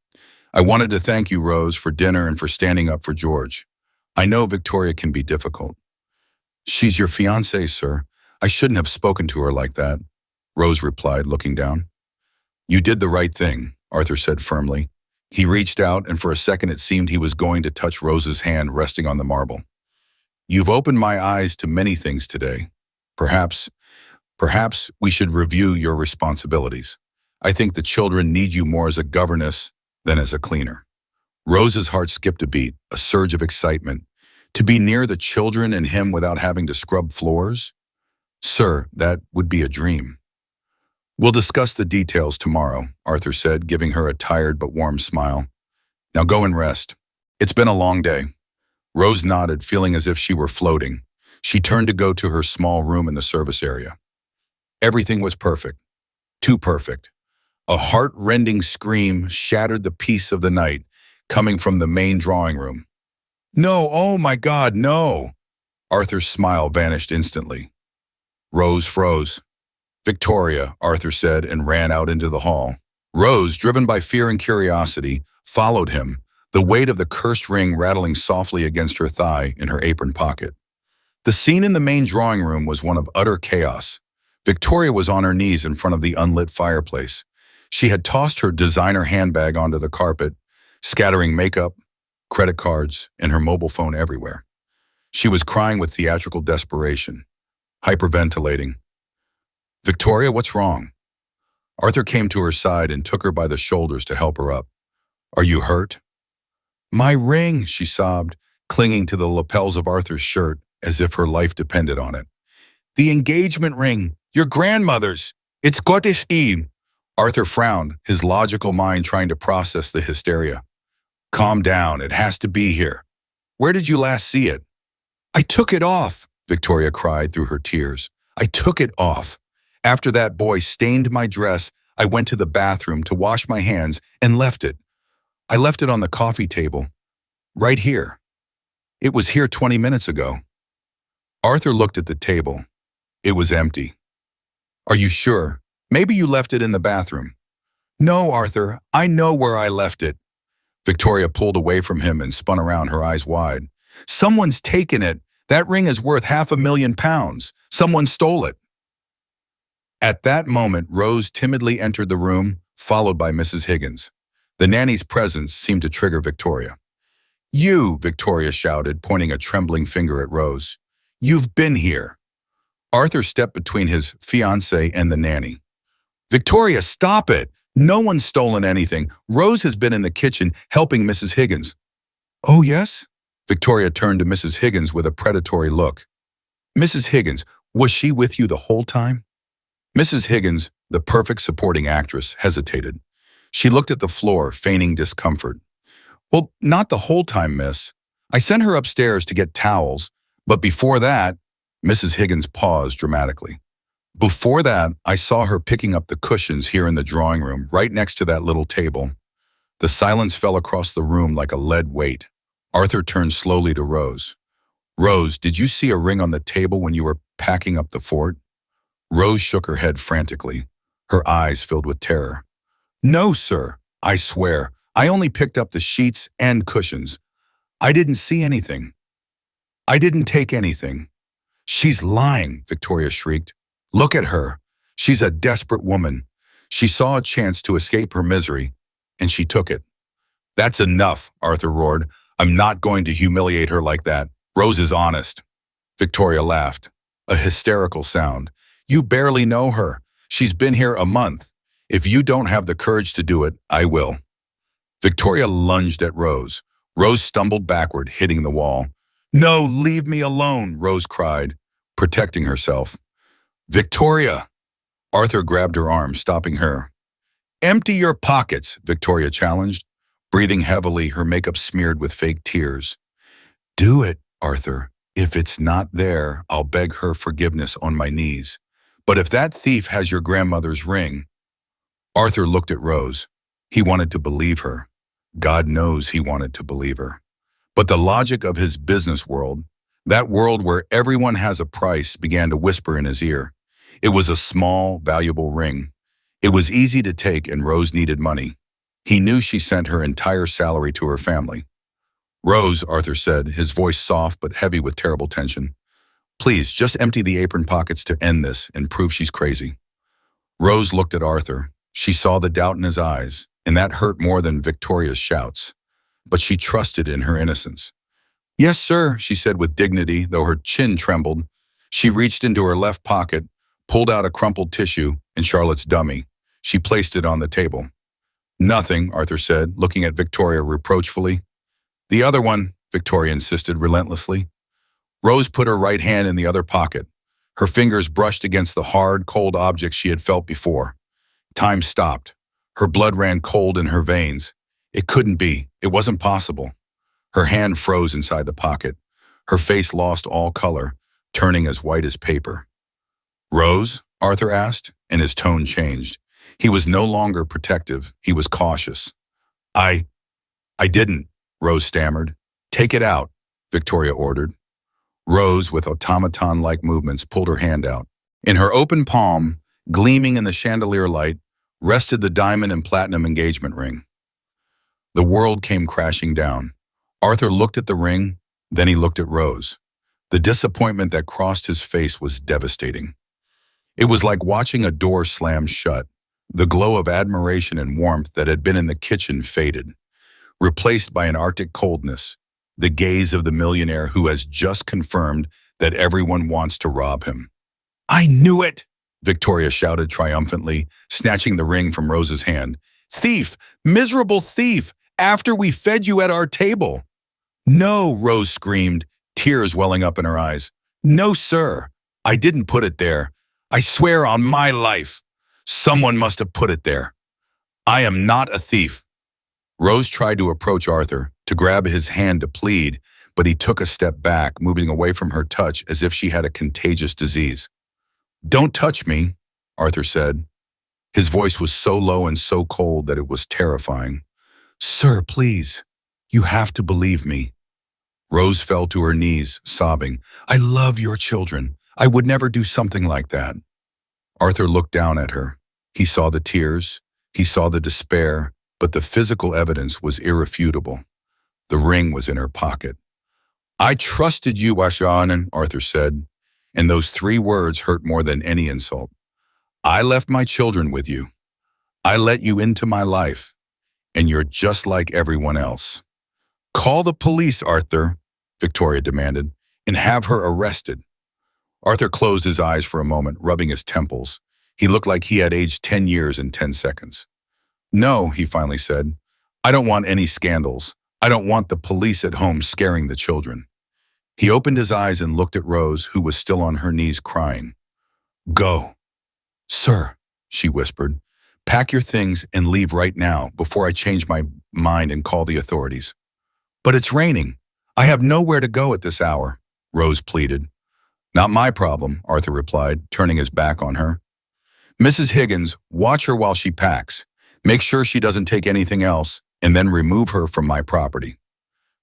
I wanted to thank you, Rose, for dinner and for standing up for George. I know Victoria can be difficult. She's your fiancée, sir. I shouldn't have spoken to her like that, Rose replied, looking down. You did the right thing, Arthur said firmly. He reached out, and for a second it seemed he was going to touch Rose's hand resting on the marble. You've opened my eyes to many things today. Perhaps we should review your responsibilities. I think the children need you more as a governess than as a cleaner. Rose's heart skipped a beat, a surge of excitement. To be near the children and him without having to scrub floors? Sir, that would be a dream. We'll discuss the details tomorrow, Arthur said, giving her a tired but warm smile. Now go and rest. It's been a long day. Rose nodded, feeling as if she were floating. She turned to go to her small room in the service area. Everything was perfect. Too perfect. A heart-rending scream shattered the peace of the night, coming from the main drawing room. No, oh my God, no! Arthur's smile vanished instantly. Rose froze. Victoria, Arthur said, and ran out into the hall. Rose, driven by fear and curiosity, followed him, the weight of the cursed ring rattling softly against her thigh in her apron pocket. The scene in the main drawing room was one of utter chaos. Victoria was on her knees in front of the unlit fireplace. She had tossed her designer handbag onto the carpet, scattering makeup, credit cards, and her mobile phone everywhere. She was crying with theatrical desperation, hyperventilating. Victoria, what's wrong? Arthur came to her side and took her by the shoulders to help her up. Are you hurt? My ring, she sobbed, clinging to the lapels of Arthur's shirt as if her life depended on it. The engagement ring, your grandmother's. It's Gottes Eve. Arthur frowned, his logical mind trying to process the hysteria. Calm down, it has to be here. Where did you last see it? I took it off, Victoria cried through her tears. I took it off. After that boy stained my dress, I went to the bathroom to wash my hands and left it. I left it on the coffee table, right here. It was here 20 minutes ago. Arthur looked at the table. It was empty. Are you sure? Maybe you left it in the bathroom. No, Arthur, I know where I left it. Victoria pulled away from him and spun around, her eyes wide. Someone's taken it. That ring is worth £500,000. Someone stole it. At that moment, Rose timidly entered the room, followed by Mrs. Higgins. The nanny's presence seemed to trigger Victoria. You, Victoria shouted, pointing a trembling finger at Rose. You've been here. Arthur stepped between his fiancée and the nanny. Victoria, stop it! No one's stolen anything. Rose has been in the kitchen helping Mrs. Higgins. Oh, yes? Victoria turned to Mrs. Higgins with a predatory look. Mrs. Higgins, was she with you the whole time? Mrs. Higgins, the perfect supporting actress, hesitated. She looked at the floor, feigning discomfort. Well, not the whole time, miss. I sent her upstairs to get towels, but before that, Mrs. Higgins paused dramatically. Before that, I saw her picking up the cushions here in the drawing room, right next to that little table. The silence fell across the room like a lead weight. Arthur turned slowly to Rose. Rose, did you see a ring on the table when you were packing up the fort? Rose shook her head frantically, her eyes filled with terror. No, sir, I swear. I only picked up the sheets and cushions. I didn't see anything. I didn't take anything. She's lying, Victoria shrieked. Look at her. She's a desperate woman. She saw a chance to escape her misery, and she took it. That's enough, Arthur roared. I'm not going to humiliate her like that. Rose is honest. Victoria laughed, a hysterical sound. You barely know her. She's been here a month. If you don't have the courage to do it, I will. Victoria lunged at Rose. Rose stumbled backward, hitting the wall. No, leave me alone, Rose cried, protecting herself. Victoria! Arthur grabbed her arm, stopping her. Empty your pockets, Victoria challenged, breathing heavily, her makeup smeared with fake tears. Do it, Arthur, If it's not there, I'll beg her forgiveness on my knees. But if that thief has your grandmother's ring—" Arthur looked at Rose. He wanted to believe her. God knows he wanted to believe her. But the logic of his business world, that world where everyone has a price, began to whisper in his ear. It was a small, valuable ring. It was easy to take, and Rose needed money. He knew she sent her entire salary to her family. "Rose," Arthur said, his voice soft but heavy with terrible tension. "Please, just empty the apron pockets to end this and prove she's crazy." Rose looked at Arthur. She saw the doubt in his eyes, and that hurt more than Victoria's shouts. But she trusted in her innocence. "Yes, sir," she said with dignity, though her chin trembled. She reached into her left pocket, pulled out a crumpled tissue and Charlotte's dummy. She placed it on the table. "Nothing," Arthur said, looking at Victoria reproachfully. "The other one," Victoria insisted relentlessly. Rose put her right hand in the other pocket. Her fingers brushed against the hard, cold object she had felt before. Time stopped. Her blood ran cold in her veins. It couldn't be. It wasn't possible. Her hand froze inside the pocket. Her face lost all color, turning as white as paper. "Rose?" Arthur asked, and his tone changed. He was no longer protective. He was cautious. I didn't," Rose stammered. "Take it out," Victoria ordered. Rose, with automaton-like movements, pulled her hand out. In her open palm, gleaming in the chandelier light, rested the diamond and platinum engagement ring. The world came crashing down. Arthur looked at the ring, then he looked at Rose. The disappointment that crossed his face was devastating. It was like watching a door slam shut. The glow of admiration and warmth that had been in the kitchen faded, replaced by an Arctic coldness, the gaze of the millionaire who has just confirmed that everyone wants to rob him. "I knew it!" Victoria shouted triumphantly, snatching the ring from Rose's hand. "Thief! Miserable thief! After we fed you at our table!" "No," Rose screamed, tears welling up in her eyes. "No, sir. I didn't put it there. I swear on my life. Someone must have put it there. I am not a thief." Rose tried to approach Arthur, to grab his hand to plead, but he took a step back, moving away from her touch as if she had a contagious disease. "Don't touch me," Arthur said. His voice was so low and so cold that it was terrifying. "Sir, please. You have to believe me." Rose fell to her knees, sobbing. "I love your children. I would never do something like that." Arthur looked down at her. He saw the tears. He saw the despair, but the physical evidence was irrefutable. The ring was in her pocket. "I trusted you, Washanen," Arthur said, and those 3 words hurt more than any insult. "I left my children with you. I let you into my life, and you're just like everyone else." "Call the police, Arthur," Victoria demanded, "and have her arrested." Arthur closed his eyes for a moment, rubbing his temples. He looked like he had aged 10 years in 10 seconds. "No," he finally said. "I don't want any scandals. I don't want the police at home scaring the children." He opened his eyes and looked at Rose, who was still on her knees crying. "Go." "Sir," she whispered, "pack your things and leave right now before I change my mind and call the authorities." "But it's raining. I have nowhere to go at this hour," Rose pleaded. "Not my problem," Arthur replied, turning his back on her. "Mrs. Higgins, watch her while she packs. Make sure she doesn't take anything else, and then remove her from my property."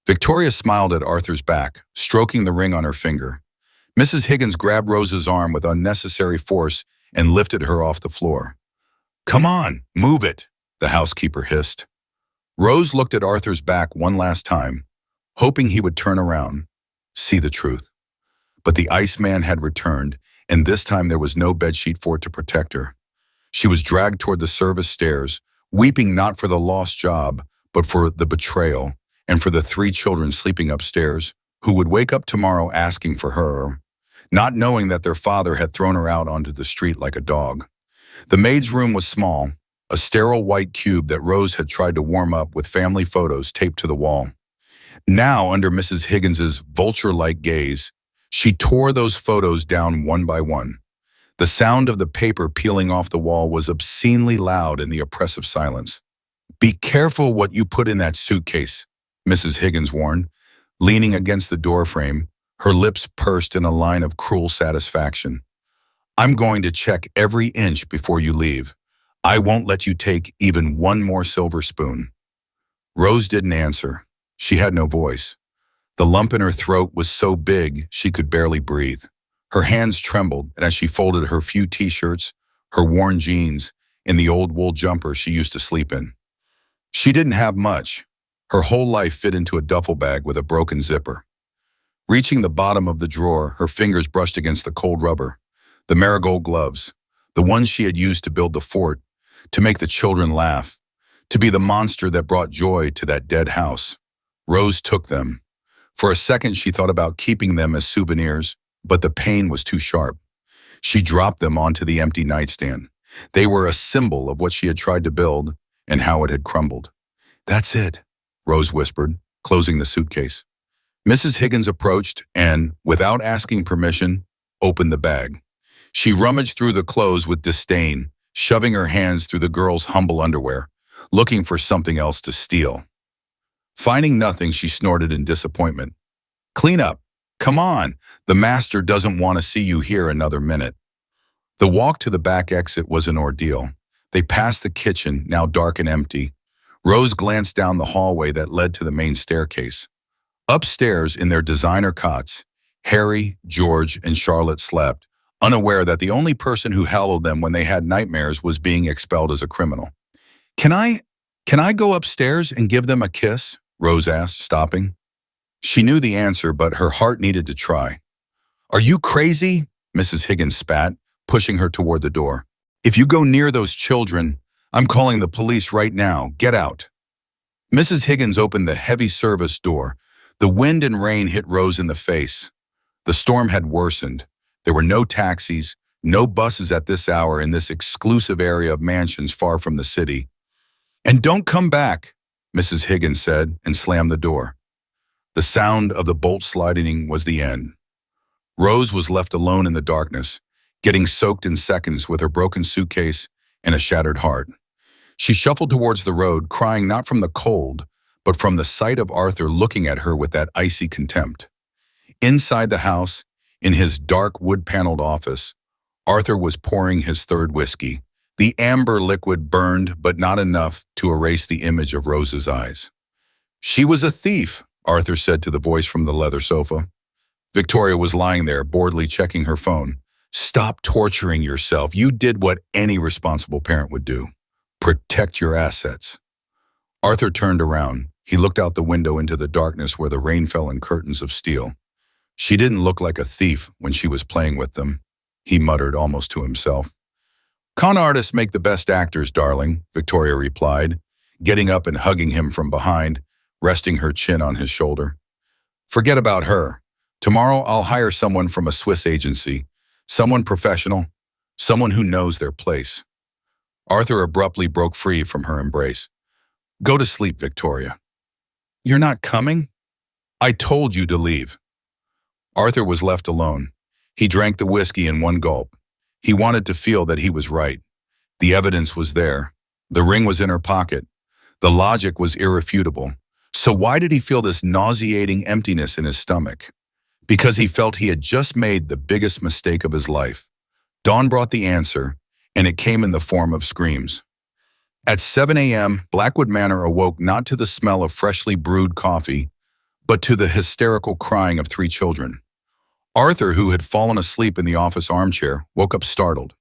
Victoria smiled at Arthur's back, stroking the ring on her finger. Mrs. Higgins grabbed Rose's arm with unnecessary force and lifted her off the floor. "Come on, move it," the housekeeper hissed. Rose looked at Arthur's back one last time, hoping he would turn around, see the truth. But the Iceman had returned, and this time there was no bedsheet for it to protect her. She was dragged toward the service stairs, weeping not for the lost job, but for the betrayal, and for the 3 children sleeping upstairs, who would wake up tomorrow asking for her, not knowing that their father had thrown her out onto the street like a dog. The maid's room was small, a sterile white cube that Rose had tried to warm up with family photos taped to the wall. Now, under Mrs. Higgins's vulture-like gaze, she tore those photos down one by one. The sound of the paper peeling off the wall was obscenely loud in the oppressive silence. "Be careful what you put in that suitcase," Mrs. Higgins warned, leaning against the doorframe, her lips pursed in a line of cruel satisfaction. I'm going to check every inch before you leave. I won't let you take even one more silver spoon. Rose didn't answer. She had no voice. The lump in her throat was so big she could barely breathe. Her hands trembled, and as she folded her few t-shirts, her worn jeans, and the old wool jumper she used to sleep in. She didn't have much. Her whole life fit into a duffel bag with a broken zipper. Reaching the bottom of the drawer, her fingers brushed against the cold rubber. The marigold gloves, the ones she had used to build the fort, to make the children laugh, to be the monster that brought joy to that dead house. Rose took them. For a second, she thought about keeping them as souvenirs, but the pain was too sharp. She dropped them onto the empty nightstand. They were a symbol of what she had tried to build and how it had crumbled. That's it, Rose whispered, closing the suitcase. Mrs. Higgins approached and, without asking permission, opened the bag. She rummaged through the clothes with disdain, shoving her hands through the girl's humble underwear, looking for something else to steal. Finding nothing, she snorted in disappointment. Clean up. Come on. The master doesn't want to see you here another minute. The walk to the back exit was an ordeal. They passed the kitchen, now dark and empty. Rose glanced down the hallway that led to the main staircase. Upstairs, in their designer cots, Harry, George, and Charlotte slept, unaware that the only person who hallowed them when they had nightmares was being expelled as a criminal. Can I go upstairs and give them a kiss? Rose asked, stopping. She knew the answer, but her heart needed to try. Are you crazy? Mrs. Higgins spat, pushing her toward the door. If you go near those children, I'm calling the police right now. Get out. Mrs. Higgins opened the heavy service door. The wind and rain hit Rose in the face. The storm had worsened. There were no taxis, no buses at this hour in this exclusive area of mansions far from the city. And don't come back, Mrs. Higgins said, and slammed the door. The sound of the bolt sliding was the end. Rose was left alone in the darkness, getting soaked in seconds with her broken suitcase and a shattered heart. She shuffled towards the road, crying not from the cold, but from the sight of Arthur looking at her with that icy contempt. Inside the house, in his dark wood-paneled office, Arthur was pouring his third whiskey. The amber liquid burned, but not enough to erase the image of Rose's eyes. She was a thief, Arthur said to the voice from the leather sofa. Victoria was lying there, boredly checking her phone. Stop torturing yourself. You did what any responsible parent would do. Protect your assets. Arthur turned around. He looked out the window into the darkness where the rain fell in curtains of steel. She didn't look like a thief when she was playing with them, he muttered almost to himself. Con artists make the best actors, darling, Victoria replied, getting up and hugging him from behind, resting her chin on his shoulder. Forget about her. Tomorrow I'll hire someone from a Swiss agency, someone professional, someone who knows their place. Arthur abruptly broke free from her embrace. Go to sleep, Victoria. You're not coming? I told you to leave. Arthur was left alone. He drank the whiskey in one gulp. He wanted to feel that he was right. The evidence was there. The ring was in her pocket. The logic was irrefutable. So why did he feel this nauseating emptiness in his stomach? Because he felt he had just made the biggest mistake of his life. Dawn brought the answer, and it came in the form of screams. At 7 a.m., Blackwood Manor awoke not to the smell of freshly brewed coffee, but to the hysterical crying of 3 children. Arthur, who had fallen asleep in the office armchair, woke up startled.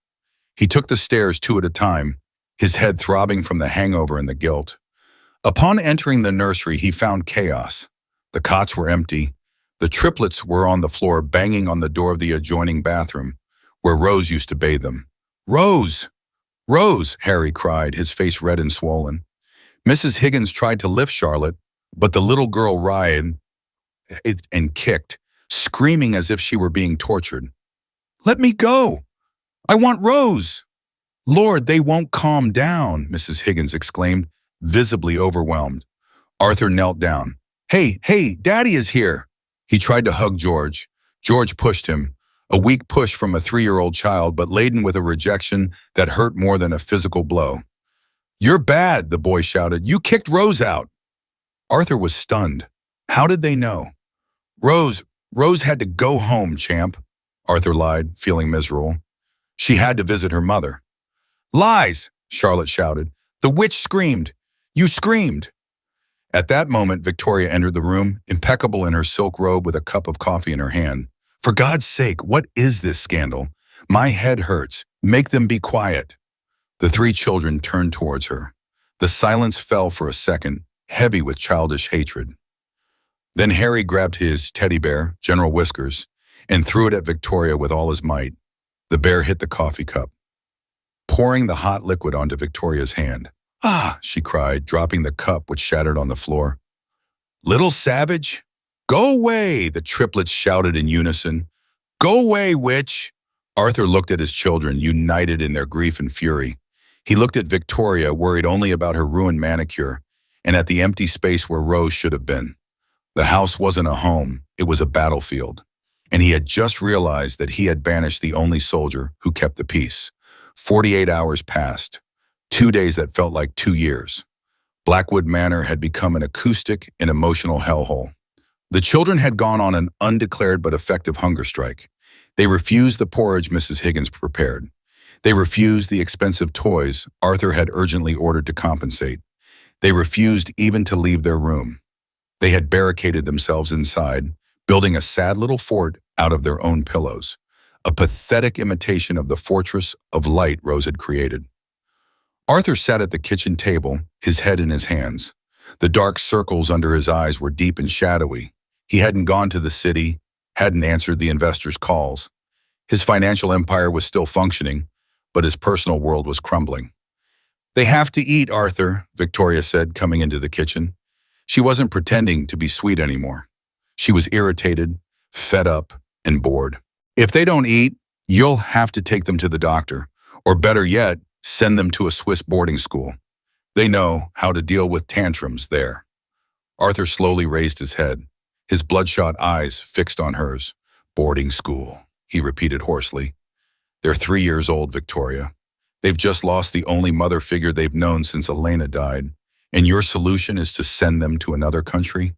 He took the stairs 2 at a time, his head throbbing from the hangover and the guilt. Upon entering the nursery, he found chaos. The cots were empty. The triplets were on the floor, banging on the door of the adjoining bathroom, where Rose used to bathe them. Rose! Rose! Harry cried, his face red and swollen. Mrs. Higgins tried to lift Charlotte, but the little girl writhed and kicked, screaming as if she were being tortured. Let me go! I want Rose! Lord, they won't calm down, Mrs. Higgins exclaimed, visibly overwhelmed. Arthur knelt down. Hey, Daddy is here! He tried to hug George. George pushed him, a weak push from a 3-year-old child, but laden with a rejection that hurt more than a physical blow. You're bad, the boy shouted. You kicked Rose out. Arthur was stunned. How did they know? Rose Rose had to go home, champ, Arthur lied, feeling miserable. She had to visit her mother. Lies, Charlotte shouted. The witch screamed. You screamed. At that moment, Victoria entered the room, impeccable in her silk robe with a cup of coffee in her hand. For God's sake, what is this scandal? My head hurts. Make them be quiet. The three children turned towards her. The silence fell for a second, heavy with childish hatred. Then Harry grabbed his teddy bear, General Whiskers, and threw it at Victoria with all his might. The bear hit the coffee cup, pouring the hot liquid onto Victoria's hand. Ah, she cried, dropping the cup which shattered on the floor. Little savage! Go away, the triplets shouted in unison. Go away, witch! Arthur looked at his children, united in their grief and fury. He looked at Victoria, worried only about her ruined manicure, and at the empty space where Rose should have been. The house wasn't a home, it was a battlefield. And he had just realized that he had banished the only soldier who kept the peace. 48 hours passed, 2 days that felt like 2 years. Blackwood Manor had become an acoustic and emotional hellhole. The children had gone on an undeclared but effective hunger strike. They refused the porridge Mrs. Higgins prepared. They refused the expensive toys Arthur had urgently ordered to compensate. They refused even to leave their room. They had barricaded themselves inside, building a sad little fort out of their own pillows, a pathetic imitation of the fortress of light Rose had created. Arthur sat at the kitchen table, his head in his hands. The dark circles under his eyes were deep and shadowy. He hadn't gone to the city, hadn't answered the investors' calls. His financial empire was still functioning, but his personal world was crumbling. They have to eat, Arthur, Victoria said, coming into the kitchen. She wasn't pretending to be sweet anymore. She was irritated, fed up, and bored. If they don't eat, you'll have to take them to the doctor, or better yet, send them to a Swiss boarding school. They know how to deal with tantrums there. Arthur slowly raised his head, his bloodshot eyes fixed on hers. Boarding school, he repeated hoarsely. They're 3 years old, Victoria. They've just lost the only mother figure they've known since Elena died. And your solution is to send them to another country?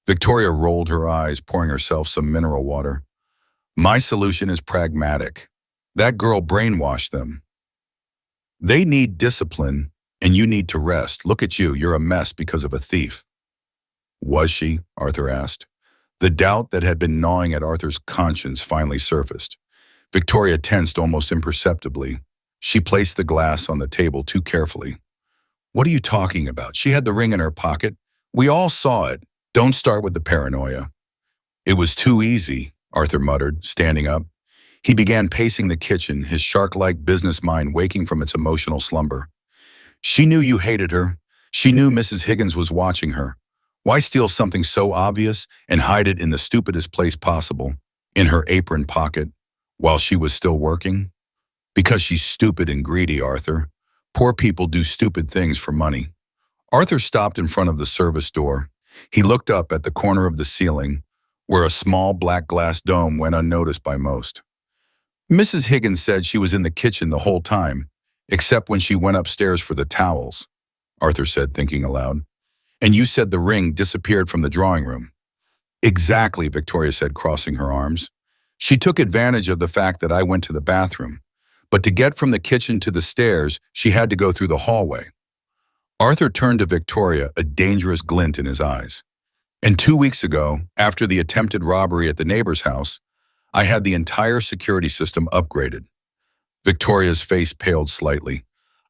Victoria rolled her eyes, pouring herself some mineral water. My solution is pragmatic. That girl brainwashed them. They need discipline, and you need to rest. Look at you, you're a mess because of a thief. Was she? Arthur asked. The doubt that had been gnawing at Arthur's conscience finally surfaced. Victoria tensed almost imperceptibly. She placed the glass on the table too carefully. What are you talking about? She had the ring in her pocket. We all saw it. Don't start with the paranoia. It was too easy, Arthur muttered, standing up. He began pacing the kitchen, his shark-like business mind waking from its emotional slumber. She knew you hated her. She knew Mrs. Higgins was watching her. Why steal something so obvious and hide it in the stupidest place possible, in her apron pocket, while she was still working? Because she's stupid and greedy, Arthur. Poor people do stupid things for money. Arthur stopped in front of the service door. He looked up at the corner of the ceiling, where a small black glass dome went unnoticed by most. Mrs. Higgins said she was in the kitchen the whole time, except when she went upstairs for the towels, Arthur said, thinking aloud. And you said the ring disappeared from the drawing room. Exactly, Victoria said, crossing her arms. She took advantage of the fact that I went to the bathroom. But to get from the kitchen to the stairs, she had to go through the hallway. Arthur turned to Victoria, a dangerous glint in his eyes. And 2 weeks ago, after the attempted robbery at the neighbor's house, I had the entire security system upgraded. Victoria's face paled slightly.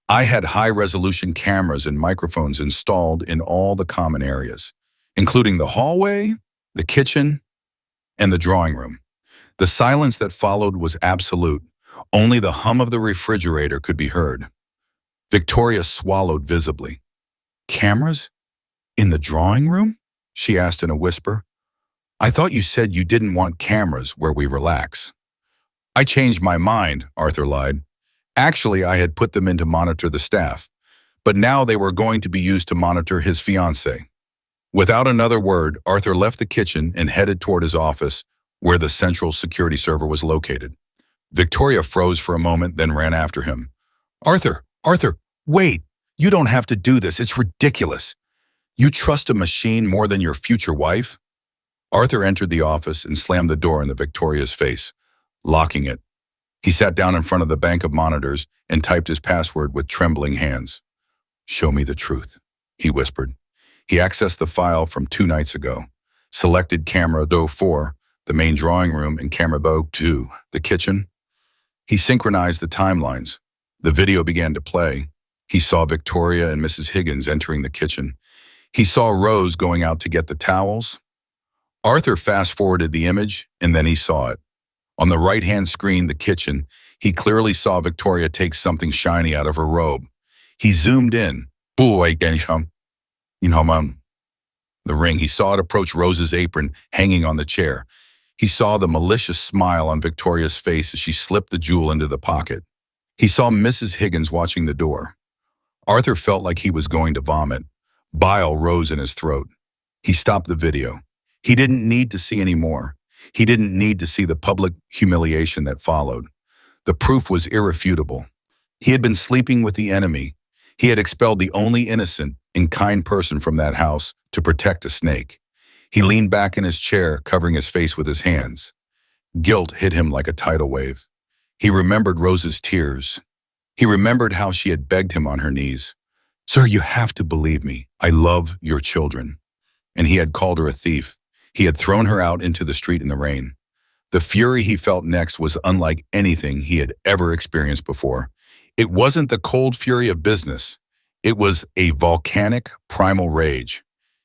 I had high-resolution cameras and microphones installed in all the common areas, including the hallway, the kitchen, and the drawing room. The silence that followed was absolute. Only the hum of the refrigerator could be heard. Victoria swallowed visibly. Cameras? In the drawing room? She asked in a whisper. I thought you said you didn't want cameras where we relax. I changed my mind, Arthur lied. Actually, I had put them in to monitor the staff, but now they were going to be used to monitor his fiancée. Without another word, Arthur left the kitchen and headed toward his office, where the central security server was located. Victoria froze for a moment, then ran after him. Arthur, wait! You don't have to do this. It's ridiculous. You trust a machine more than your future wife? Arthur entered the office and slammed the door in the Victoria's face, locking it. He sat down in front of the bank of monitors and typed his password with trembling hands. "Show me the truth," he whispered. He accessed the file from 2 nights ago, selected camera do 4, the main drawing room, and camera do 2, the kitchen. He synchronized the timelines. The video began to play. He saw Victoria and Mrs. Higgins entering the kitchen. He saw Rose going out to get the towels. Arthur fast-forwarded the image, and then he saw it. On the right-hand screen, the kitchen, he clearly saw Victoria take something shiny out of her robe. He zoomed in. The ring. He saw it approach Rose's apron hanging on the chair. He saw the malicious smile on Victoria's face as she slipped the jewel into the pocket. He saw Mrs. Higgins watching the door. Arthur felt like he was going to vomit. Bile rose in his throat. He stopped the video. He didn't need to see any more. He didn't need to see the public humiliation that followed. The proof was irrefutable. He had been sleeping with the enemy. He had expelled the only innocent and kind person from that house to protect a snake. He leaned back in his chair, covering his face with his hands. Guilt hit him like a tidal wave. He remembered Rose's tears. He remembered how she had begged him on her knees. "Sir, you have to believe me. I love your children." And he had called her a thief. He had thrown her out into the street in the rain. The fury he felt next was unlike anything he had ever experienced before. It wasn't the cold fury of business. It was a volcanic, primal rage.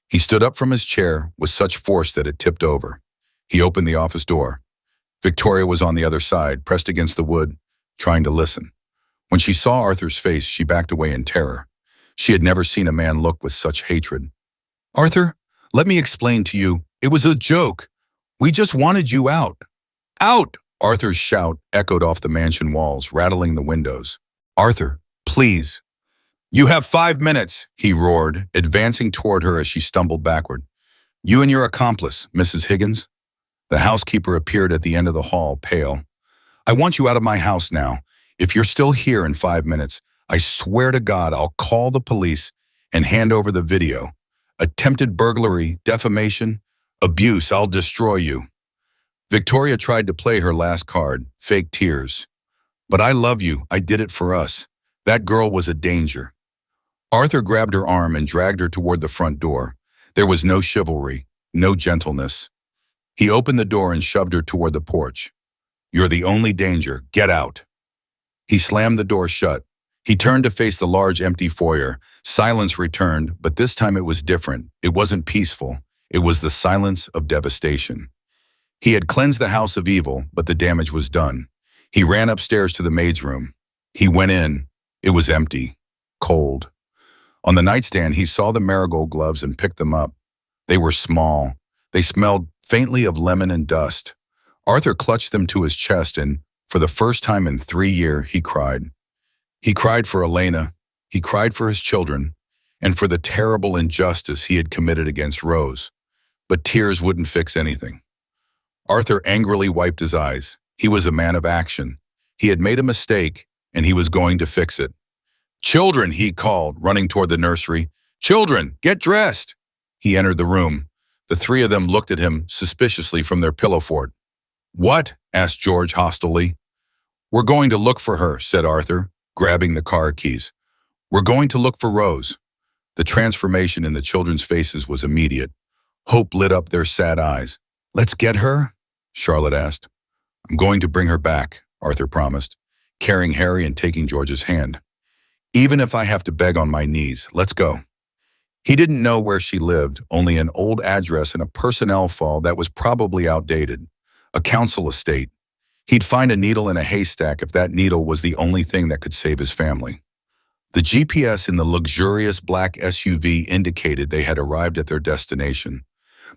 He stood up from his chair with such force that it tipped over. He opened the office door. Victoria was on the other side, pressed against the wood, trying to listen. When she saw Arthur's face, she backed away in terror. She had never seen a man look with such hatred. "Arthur, let me explain to you. It was a joke. We just wanted you out." "Out!" Arthur's shout echoed off the mansion walls, rattling the windows. "Arthur, please." "You have 5 minutes," he roared, advancing toward her as she stumbled backward. "You and your accomplice, Mrs. Higgins." The housekeeper appeared at the end of the hall, pale. "I want you out of my house now. If you're still here in 5 minutes, I swear to God I'll call the police and hand over the video. Attempted burglary, defamation, abuse, I'll destroy you." Victoria tried to play her last card, fake tears. "But I love you. I did it for us. That girl was a danger." Arthur grabbed her arm and dragged her toward the front door. There was no chivalry, no gentleness. He opened the door and shoved her toward the porch. "You're the only danger. Get out." He slammed the door shut. He turned to face the large empty foyer. Silence returned, but this time it was different. It wasn't peaceful. It was the silence of devastation. He had cleansed the house of evil, but the damage was done. He ran upstairs to the maid's room. He went in. It was empty, cold. On the nightstand, he saw the marigold gloves and picked them up. They were small. They smelled faintly of lemon and dust. Arthur clutched them to his chest and, for the first time in 3 years, he cried. He cried for Elena. He cried for his children, and for the terrible injustice he had committed against Rose. But tears wouldn't fix anything. Arthur angrily wiped his eyes. He was a man of action. He had made a mistake, and he was going to fix it. "Children," he called, running toward the nursery. "Children, get dressed." He entered the room. The 3 of them looked at him suspiciously from their pillow fort. "What?" asked George hostilely. "We're going to look for her," said Arthur, grabbing the car keys. "We're going to look for Rose." The transformation in the children's faces was immediate. Hope lit up their sad eyes. "Let's get her?" Charlotte asked. "I'm going to bring her back," Arthur promised, carrying Harry and taking George's hand. "Even if I have to beg on my knees, let's go." He didn't know where she lived, only an old address and a personnel file that was probably outdated. A council estate. He'd find a needle in a haystack if that needle was the only thing that could save his family. The GPS in the luxurious black SUV indicated they had arrived at their destination,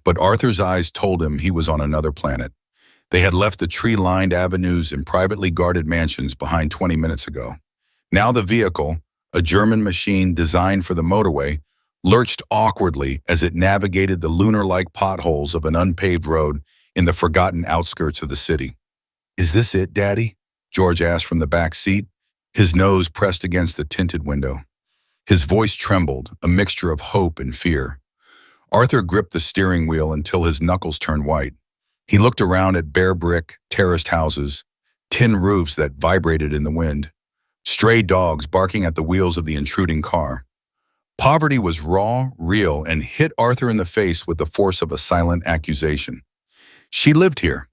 but Arthur's eyes told him he was on another planet. They had left the tree-lined avenues and privately guarded mansions behind 20 minutes ago. Now the vehicle, a German machine designed for the motorway, lurched awkwardly as it navigated the lunar-like potholes of an unpaved road in the forgotten outskirts of the city. "Is this it, Daddy?" George asked from the back seat, his nose pressed against the tinted window. His voice trembled, a mixture of hope and fear. Arthur gripped the steering wheel until his knuckles turned white. He looked around at bare brick, terraced houses, tin roofs that vibrated in the wind, stray dogs barking at the wheels of the intruding car. Poverty was raw, real, and hit Arthur in the face with the force of a silent accusation. She lived here.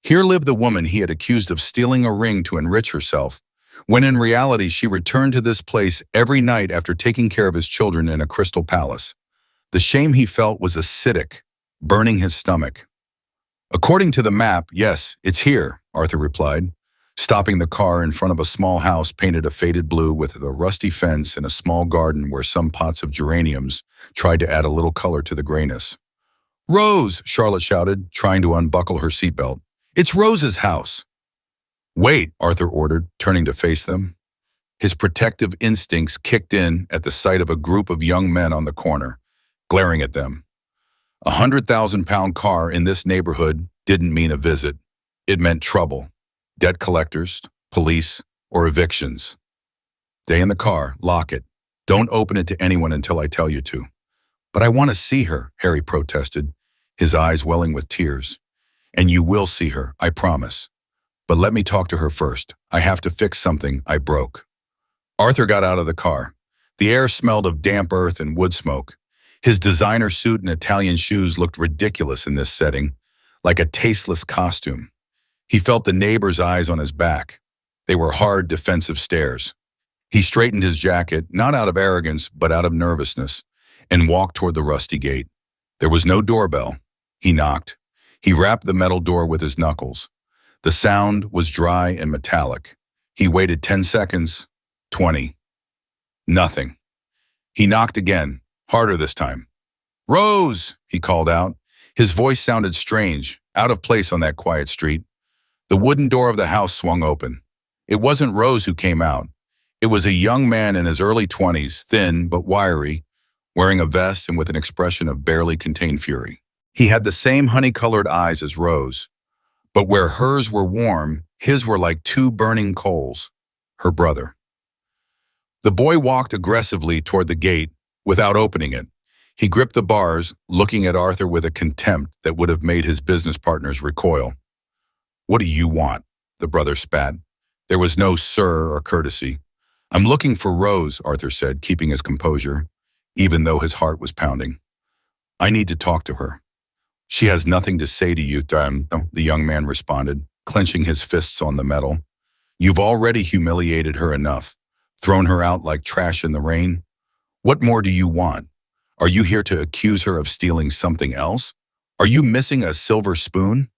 Here lived the woman he had accused of stealing a ring to enrich herself, when in reality she returned to this place every night after taking care of his children in a crystal palace. The shame he felt was acidic, burning his stomach. According to the map, yes, it's here, Arthur replied, stopping the car in front of a small house painted a faded blue with a rusty fence and a small garden where some pots of geraniums tried to add a little color to the grayness. Rose, Charlotte shouted, trying to unbuckle her seatbelt. It's Rose's house. Wait, Arthur ordered, turning to face them. His protective instincts kicked in at the sight of a group of young men on the corner, glaring at them. A 100,000-pound car in this neighborhood didn't mean a visit. It meant trouble. Debt collectors, police, or evictions. Stay in the car, lock it. Don't open it to anyone until I tell you to. But I want to see her, Harry protested, his eyes welling with tears. And you will see her, I promise. But let me talk to her first. I have to fix something I broke. Arthur got out of the car. The air smelled of damp earth and wood smoke. His designer suit and Italian shoes looked ridiculous in this setting, like a tasteless costume. He felt the neighbor's eyes on his back. They were hard, defensive stares. He straightened his jacket, not out of arrogance, but out of nervousness, and walked toward the rusty gate. There was no doorbell. He knocked. He rapped the metal door with his knuckles. The sound was dry and metallic. He waited 10 seconds, 20. Nothing. He knocked again, harder this time. Rose, he called out. His voice sounded strange, out of place on that quiet street. The wooden door of the house swung open. It wasn't Rose who came out. It was a young man in his early 20s, thin but wiry, wearing a vest and with an expression of barely contained fury. He had the same honey-colored eyes as Rose, but where hers were warm, his were like two burning coals. Her brother. The boy walked aggressively toward the gate without opening it. He gripped the bars, looking at Arthur with a contempt that would have made his business partners recoil. What do you want? The brother spat. There was no sir or courtesy. I'm looking for Rose, Arthur said, keeping his composure, even though his heart was pounding. I need to talk to her. She has nothing to say to you, the young man responded, clenching his fists on the metal. You've already humiliated her enough, thrown her out like trash in the rain. What more do you want? Are you here to accuse her of stealing something else? Are you missing a silver spoon?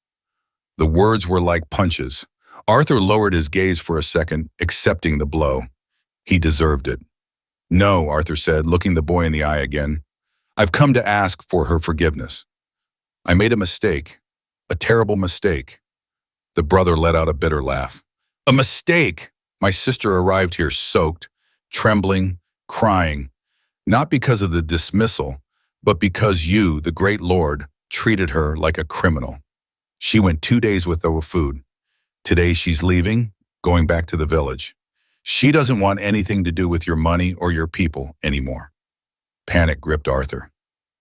The words were like punches. Arthur lowered his gaze for a second, accepting the blow. He deserved it. No, Arthur said, looking the boy in the eye again. I've come to ask for her forgiveness. I made a mistake, a terrible mistake. The brother let out a bitter laugh. A mistake! My sister arrived here soaked, trembling, crying, not because of the dismissal, but because you, the great lord, treated her like a criminal. She went 2 days with no food. Today she's leaving, going back to the village. She doesn't want anything to do with your money or your people anymore. Panic gripped Arthur.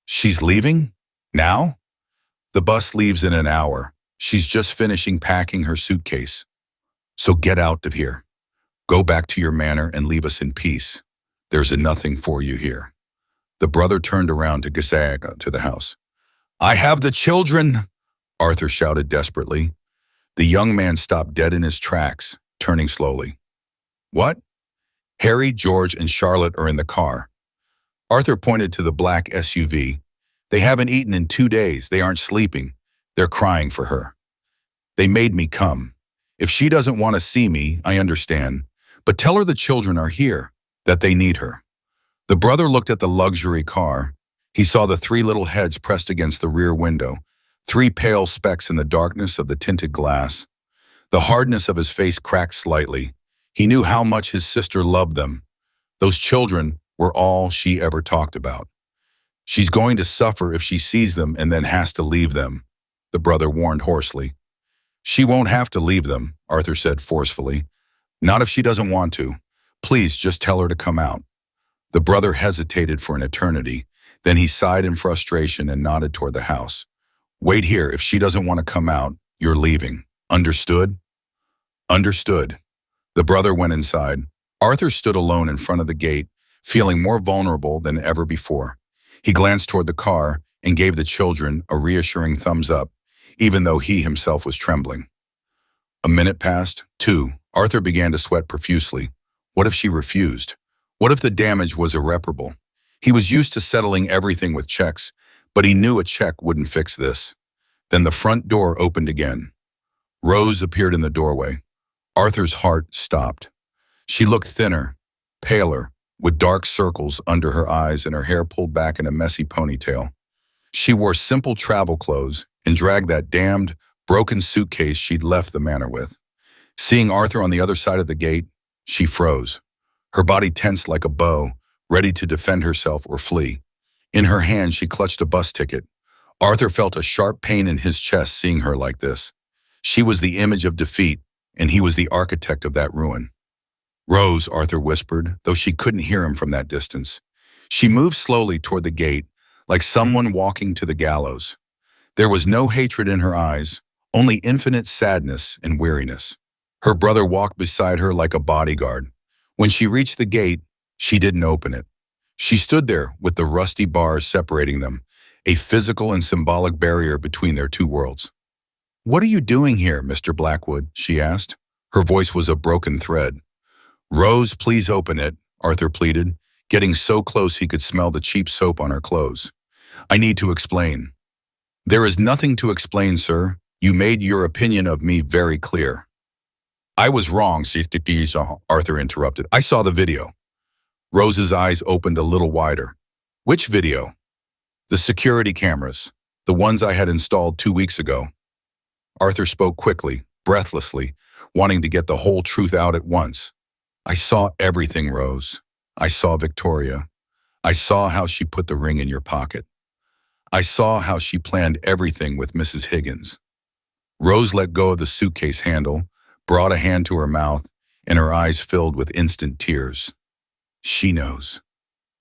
She's leaving? Now? The bus leaves in an hour. She's just finishing packing her suitcase. So get out of here. Go back to your manor and leave us in peace. There's a nothing for you here. The brother turned around to Gasaga to the house. I have the children, Arthur shouted desperately. The young man stopped dead in his tracks, turning slowly. What? Harry, George, and Charlotte are in the car. Arthur pointed to the black SUV. They haven't eaten in 2 days. They aren't sleeping. They're crying for her. They made me come. If she doesn't want to see me, I understand. But tell her the children are here, that they need her. The brother looked at the luxury car. He saw the 3 little heads pressed against the rear window, 3 pale specks in the darkness of the tinted glass. The hardness of his face cracked slightly. He knew how much his sister loved them. Those children were all she ever talked about. She's going to suffer if she sees them and then has to leave them, the brother warned hoarsely. She won't have to leave them, Arthur said forcefully. Not if she doesn't want to. Please just tell her to come out. The brother hesitated for an eternity, Then he sighed in frustration and nodded toward the house. Wait here. If she doesn't want to come out, you're leaving. Understood? Understood. The brother went inside. Arthur stood alone in front of the gate, feeling more vulnerable than ever before. He glanced toward the car and gave the children a reassuring thumbs up, even though he himself was trembling. A minute passed, two. Arthur began to sweat profusely. What if she refused? What if the damage was irreparable? He was used to settling everything with checks, but he knew a check wouldn't fix this. Then the front door opened again. Rose appeared in the doorway. Arthur's heart stopped. She looked thinner, paler, with dark circles under her eyes and her hair pulled back in a messy ponytail. She wore simple travel clothes and dragged that damned, broken suitcase she'd left the manor with. Seeing Arthur on the other side of the gate, she froze. Her body tensed like a bow, ready to defend herself or flee. In her hand, she clutched a bus ticket. Arthur felt a sharp pain in his chest seeing her like this. She was the image of defeat, and he was the architect of that ruin. Rose, Arthur whispered, though she couldn't hear him from that distance. She moved slowly toward the gate, like someone walking to the gallows. There was no hatred in her eyes, only infinite sadness and weariness. Her brother walked beside her like a bodyguard. When she reached the gate, she didn't open it. She stood there with the rusty bars separating them, a physical and symbolic barrier between their two worlds. "What are you doing here, Mr. Blackwood?" she asked. Her voice was a broken thread. "Rose, please open it," Arthur pleaded, getting so close he could smell the cheap soap on her clothes. "I need to explain." "There is nothing to explain, sir. You made your opinion of me very clear." "I was wrong," Arthur interrupted. "I saw the video." Rose's eyes opened a little wider. "Which video?" "The security cameras, the ones I had installed 2 weeks ago." Arthur spoke quickly, breathlessly, wanting to get the whole truth out at once. "I saw everything, Rose. I saw Victoria. I saw how she put the ring in your pocket. I saw how she planned everything with Mrs. Higgins." Rose let go of the suitcase handle, brought a hand to her mouth, and her eyes filled with instant tears. "She knows.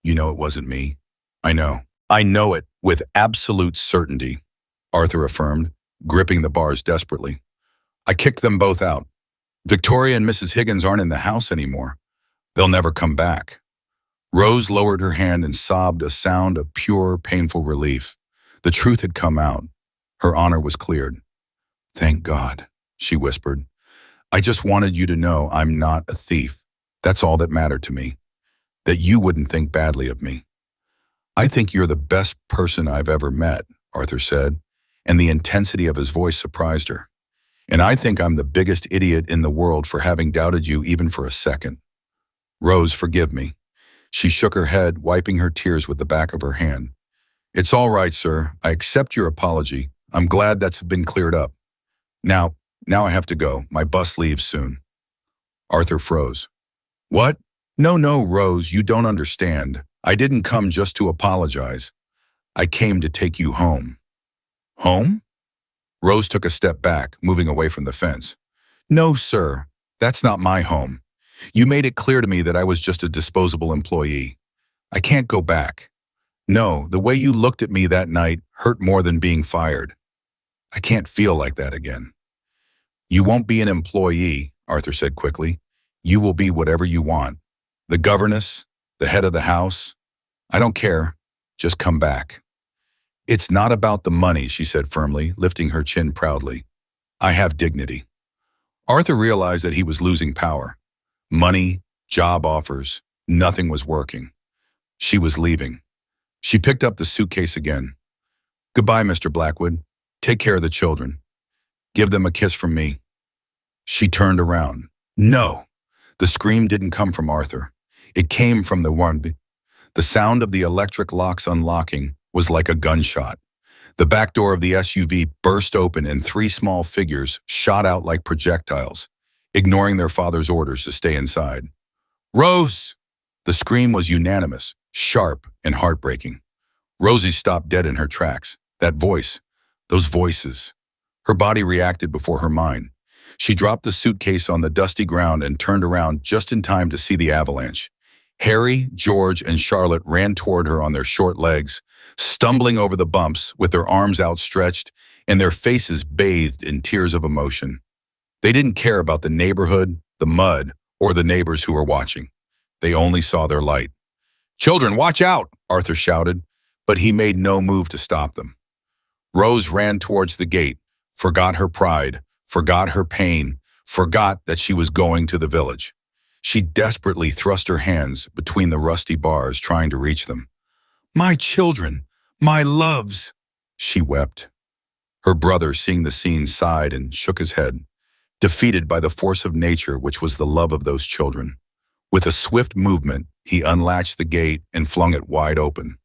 You know it wasn't me." "I know. I know it with absolute certainty," Arthur affirmed, gripping the bars desperately. "I kicked them both out. Victoria and Mrs. Higgins aren't in the house anymore. They'll never come back." Rose lowered her hand and sobbed a sound of pure, painful relief. The truth had come out. Her honor was cleared. "Thank God," she whispered. "I just wanted you to know I'm not a thief. That's all that mattered to me. That you wouldn't think badly of me." "I think you're the best person I've ever met," Arthur said, and the intensity of his voice surprised her. "And I think I'm the biggest idiot in the world for having doubted you even for a second. Rose, forgive me." She shook her head, wiping her tears with the back of her hand. "It's all right, sir. I accept your apology. I'm glad that's been cleared up. Now I have to go. My bus leaves soon." Arthur froze. "What? No, Rose, you don't understand. I didn't come just to apologize. I came to take you home." "Home?" Rose took a step back, moving away from the fence. "No, sir. That's not my home. You made it clear to me that I was just a disposable employee. I can't go back. No, the way you looked at me that night hurt more than being fired. I can't feel like that again." "You won't be an employee," Arthur said quickly. "You will be whatever you want. The governess, the head of the house. I don't care. Just come back." "It's not about the money," she said firmly, lifting her chin proudly. "I have dignity." Arthur realized that he was losing power. Money, job offers, nothing was working. She was leaving. She picked up the suitcase again. "Goodbye, Mr. Blackwood. Take care of the children. Give them a kiss from me." She turned around. "No!" The scream didn't come from Arthur. It came from the one. The sound of the electric locks unlocking was like a gunshot. The back door of the SUV burst open and 3 small figures shot out like projectiles, ignoring their father's orders to stay inside. "Rose!" The scream was unanimous, sharp, and heartbreaking. Rosie stopped dead in her tracks. That voice, those voices. Her body reacted before her mind. She dropped the suitcase on the dusty ground and turned around just in time to see the avalanche. Harry, George, and Charlotte ran toward her on their short legs, stumbling over the bumps with their arms outstretched and their faces bathed in tears of emotion. They didn't care about the neighborhood, the mud, or the neighbors who were watching. They only saw their light. "Children, watch out!" Arthur shouted, but he made no move to stop them. Rose ran towards the gate, forgot her pride, forgot her pain, forgot that she was going to the village. She desperately thrust her hands between the rusty bars, trying to reach them. "My children, my loves," she wept. Her brother, seeing the scene, sighed and shook his head, defeated by the force of nature, which was the love of those children. With a swift movement, he unlatched the gate and flung it wide open.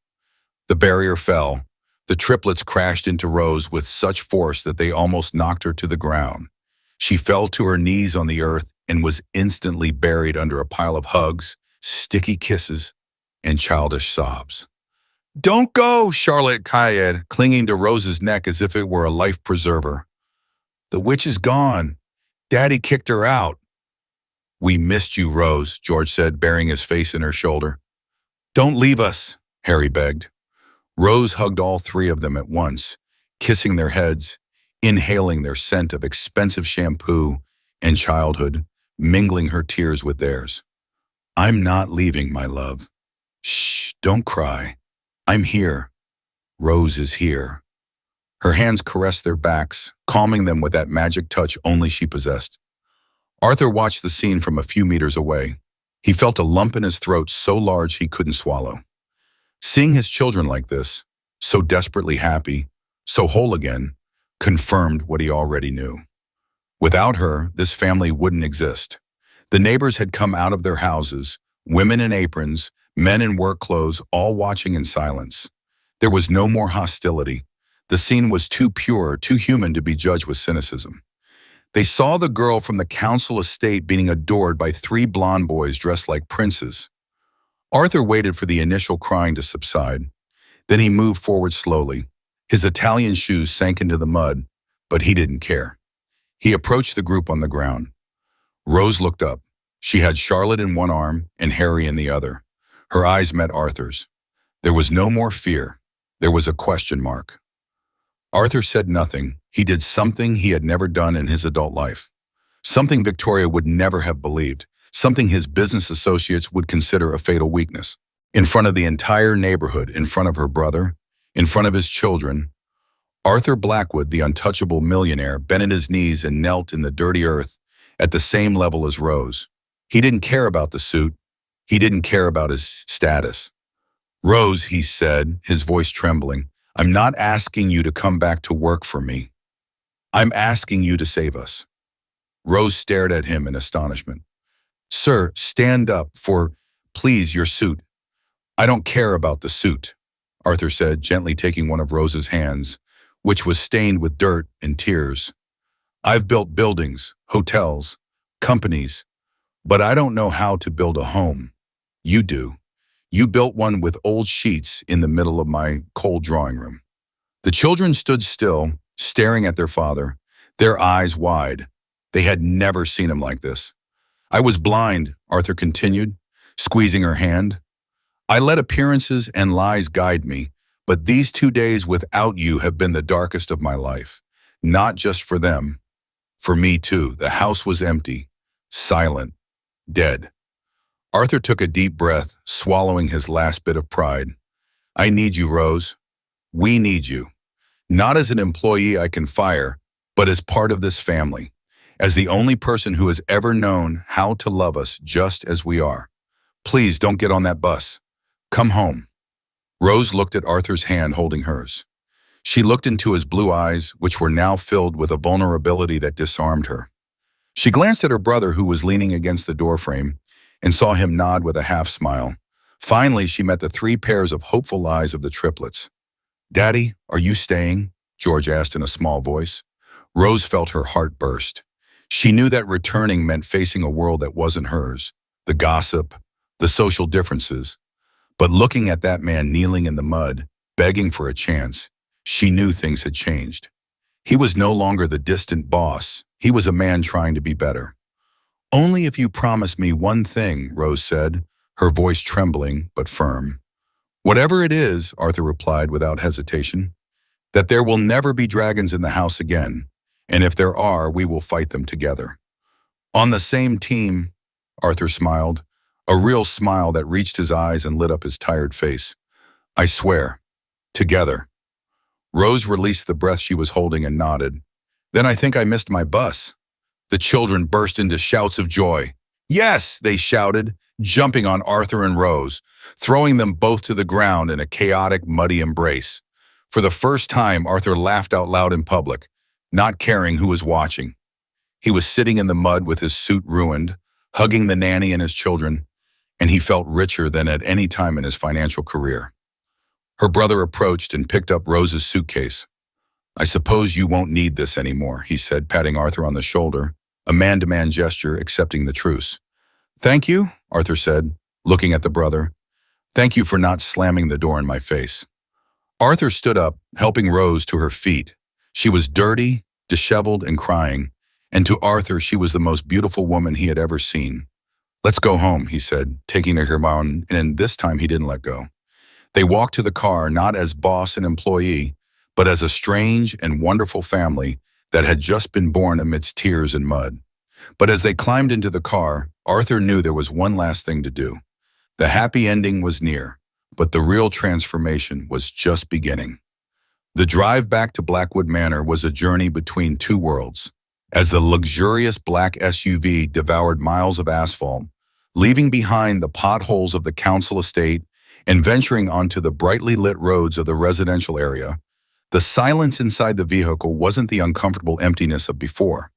The barrier fell. The triplets crashed into Rose with such force that they almost knocked her to the ground. She fell to her knees on the earth and was instantly buried under a pile of hugs, sticky kisses, and childish sobs. "Don't go," Charlotte cried, clinging to Rose's neck as if it were a life preserver. "The witch is gone. Daddy kicked her out." "We missed you, Rose," George said, burying his face in her shoulder. "Don't leave us," Harry begged. Rose hugged all three of them at once, kissing their heads, inhaling their scent of expensive shampoo and childhood, mingling her tears with theirs. "I'm not leaving, my love. Shh, don't cry. I'm here. Rose is here." Her hands caressed their backs, calming them with that magic touch only she possessed. Arthur watched the scene from a few meters away. He felt a lump in his throat so large he couldn't swallow. Seeing his children like this, so desperately happy, so whole again, confirmed what he already knew. Without her, this family wouldn't exist. The neighbors had come out of their houses, women in aprons, men in work clothes, all watching in silence. There was no more hostility. The scene was too pure, too human to be judged with cynicism. They saw the girl from the council estate being adored by three blonde boys dressed like princes. Arthur waited for the initial crying to subside. Then he moved forward slowly. His Italian shoes sank into the mud, but he didn't care. He approached the group on the ground. Rose looked up. She had Charlotte in one arm and Harry in the other. Her eyes met Arthur's. There was no more fear. There was a question mark. Arthur said nothing. He did something he had never done in his adult life. Something Victoria would never have believed. Something his business associates would consider a fatal weakness. In front of the entire neighborhood, in front of her brother, in front of his children, Arthur Blackwood, the untouchable millionaire, bent his knees and knelt in the dirty earth at the same level as Rose. He didn't care about the suit. He didn't care about his status. "Rose," he said, his voice trembling, "I'm not asking you to come back to work for me. I'm asking you to save us." Rose stared at him in astonishment. "Sir, stand up for, please, your suit." "I don't care about the suit," Arthur said, gently taking one of Rose's hands, which was stained with dirt and tears. "I've built buildings, hotels, companies, but I don't know how to build a home. You do. You built one with old sheets in the middle of my cold drawing room." The children stood still, staring at their father, their eyes wide. They had never seen him like this. "I was blind," Arthur continued, squeezing her hand. "I let appearances and lies guide me, but these 2 days without you have been the darkest of my life. Not just for them. For me too. The house was empty, silent, dead." Arthur took a deep breath, swallowing his last bit of pride. "I need you, Rose. We need you. Not as an employee I can fire, but as part of this family. As the only person who has ever known how to love us just as we are. Please don't get on that bus. Come home." Rose looked at Arthur's hand holding hers. She looked into his blue eyes, which were now filled with a vulnerability that disarmed her. She glanced at her brother, who was leaning against the doorframe, and saw him nod with a half-smile. Finally, she met the three pairs of hopeful eyes of the triplets. "Daddy, are you staying?" George asked in a small voice. Rose felt her heart burst. She knew that returning meant facing a world that wasn't hers, the gossip, the social differences. But looking at that man kneeling in the mud, begging for a chance, she knew things had changed. He was no longer the distant boss. He was a man trying to be better. "Only if you promise me one thing," Rose said, her voice trembling but firm. "Whatever it is," Arthur replied without hesitation, "that there will never be dragons in the house again, and if there are, we will fight them together." "On the same team," Arthur smiled, a real smile that reached his eyes and lit up his tired face. "I swear. Together." Rose released the breath she was holding and nodded. "Then I think I missed my bus." The children burst into shouts of joy. "Yes!" they shouted, jumping on Arthur and Rose, throwing them both to the ground in a chaotic, muddy embrace. For the first time, Arthur laughed out loud in public, not caring who was watching. He was sitting in the mud with his suit ruined, hugging the nanny and his children, and he felt richer than at any time in his financial career. Her brother approached and picked up Rose's suitcase. "I suppose you won't need this anymore," he said, patting Arthur on the shoulder, a man-to-man gesture accepting the truce. "Thank you," Arthur said, looking at the brother. "Thank you for not slamming the door in my face." Arthur stood up, helping Rose to her feet. She was dirty, disheveled, and crying, and to Arthur she was the most beautiful woman he had ever seen. "Let's go home," he said, taking her on, and this time he didn't let go. They walked to the car not as boss and employee, but as a strange and wonderful family that had just been born amidst tears and mud. But as they climbed into the car, Arthur knew there was one last thing to do. The happy ending was near, but the real transformation was just beginning. The drive back to Blackwood Manor was a journey between two worlds. As the luxurious black SUV devoured miles of asphalt, leaving behind the potholes of the council estate and venturing onto the brightly lit roads of the residential area, the silence inside the vehicle wasn't the uncomfortable emptiness of before.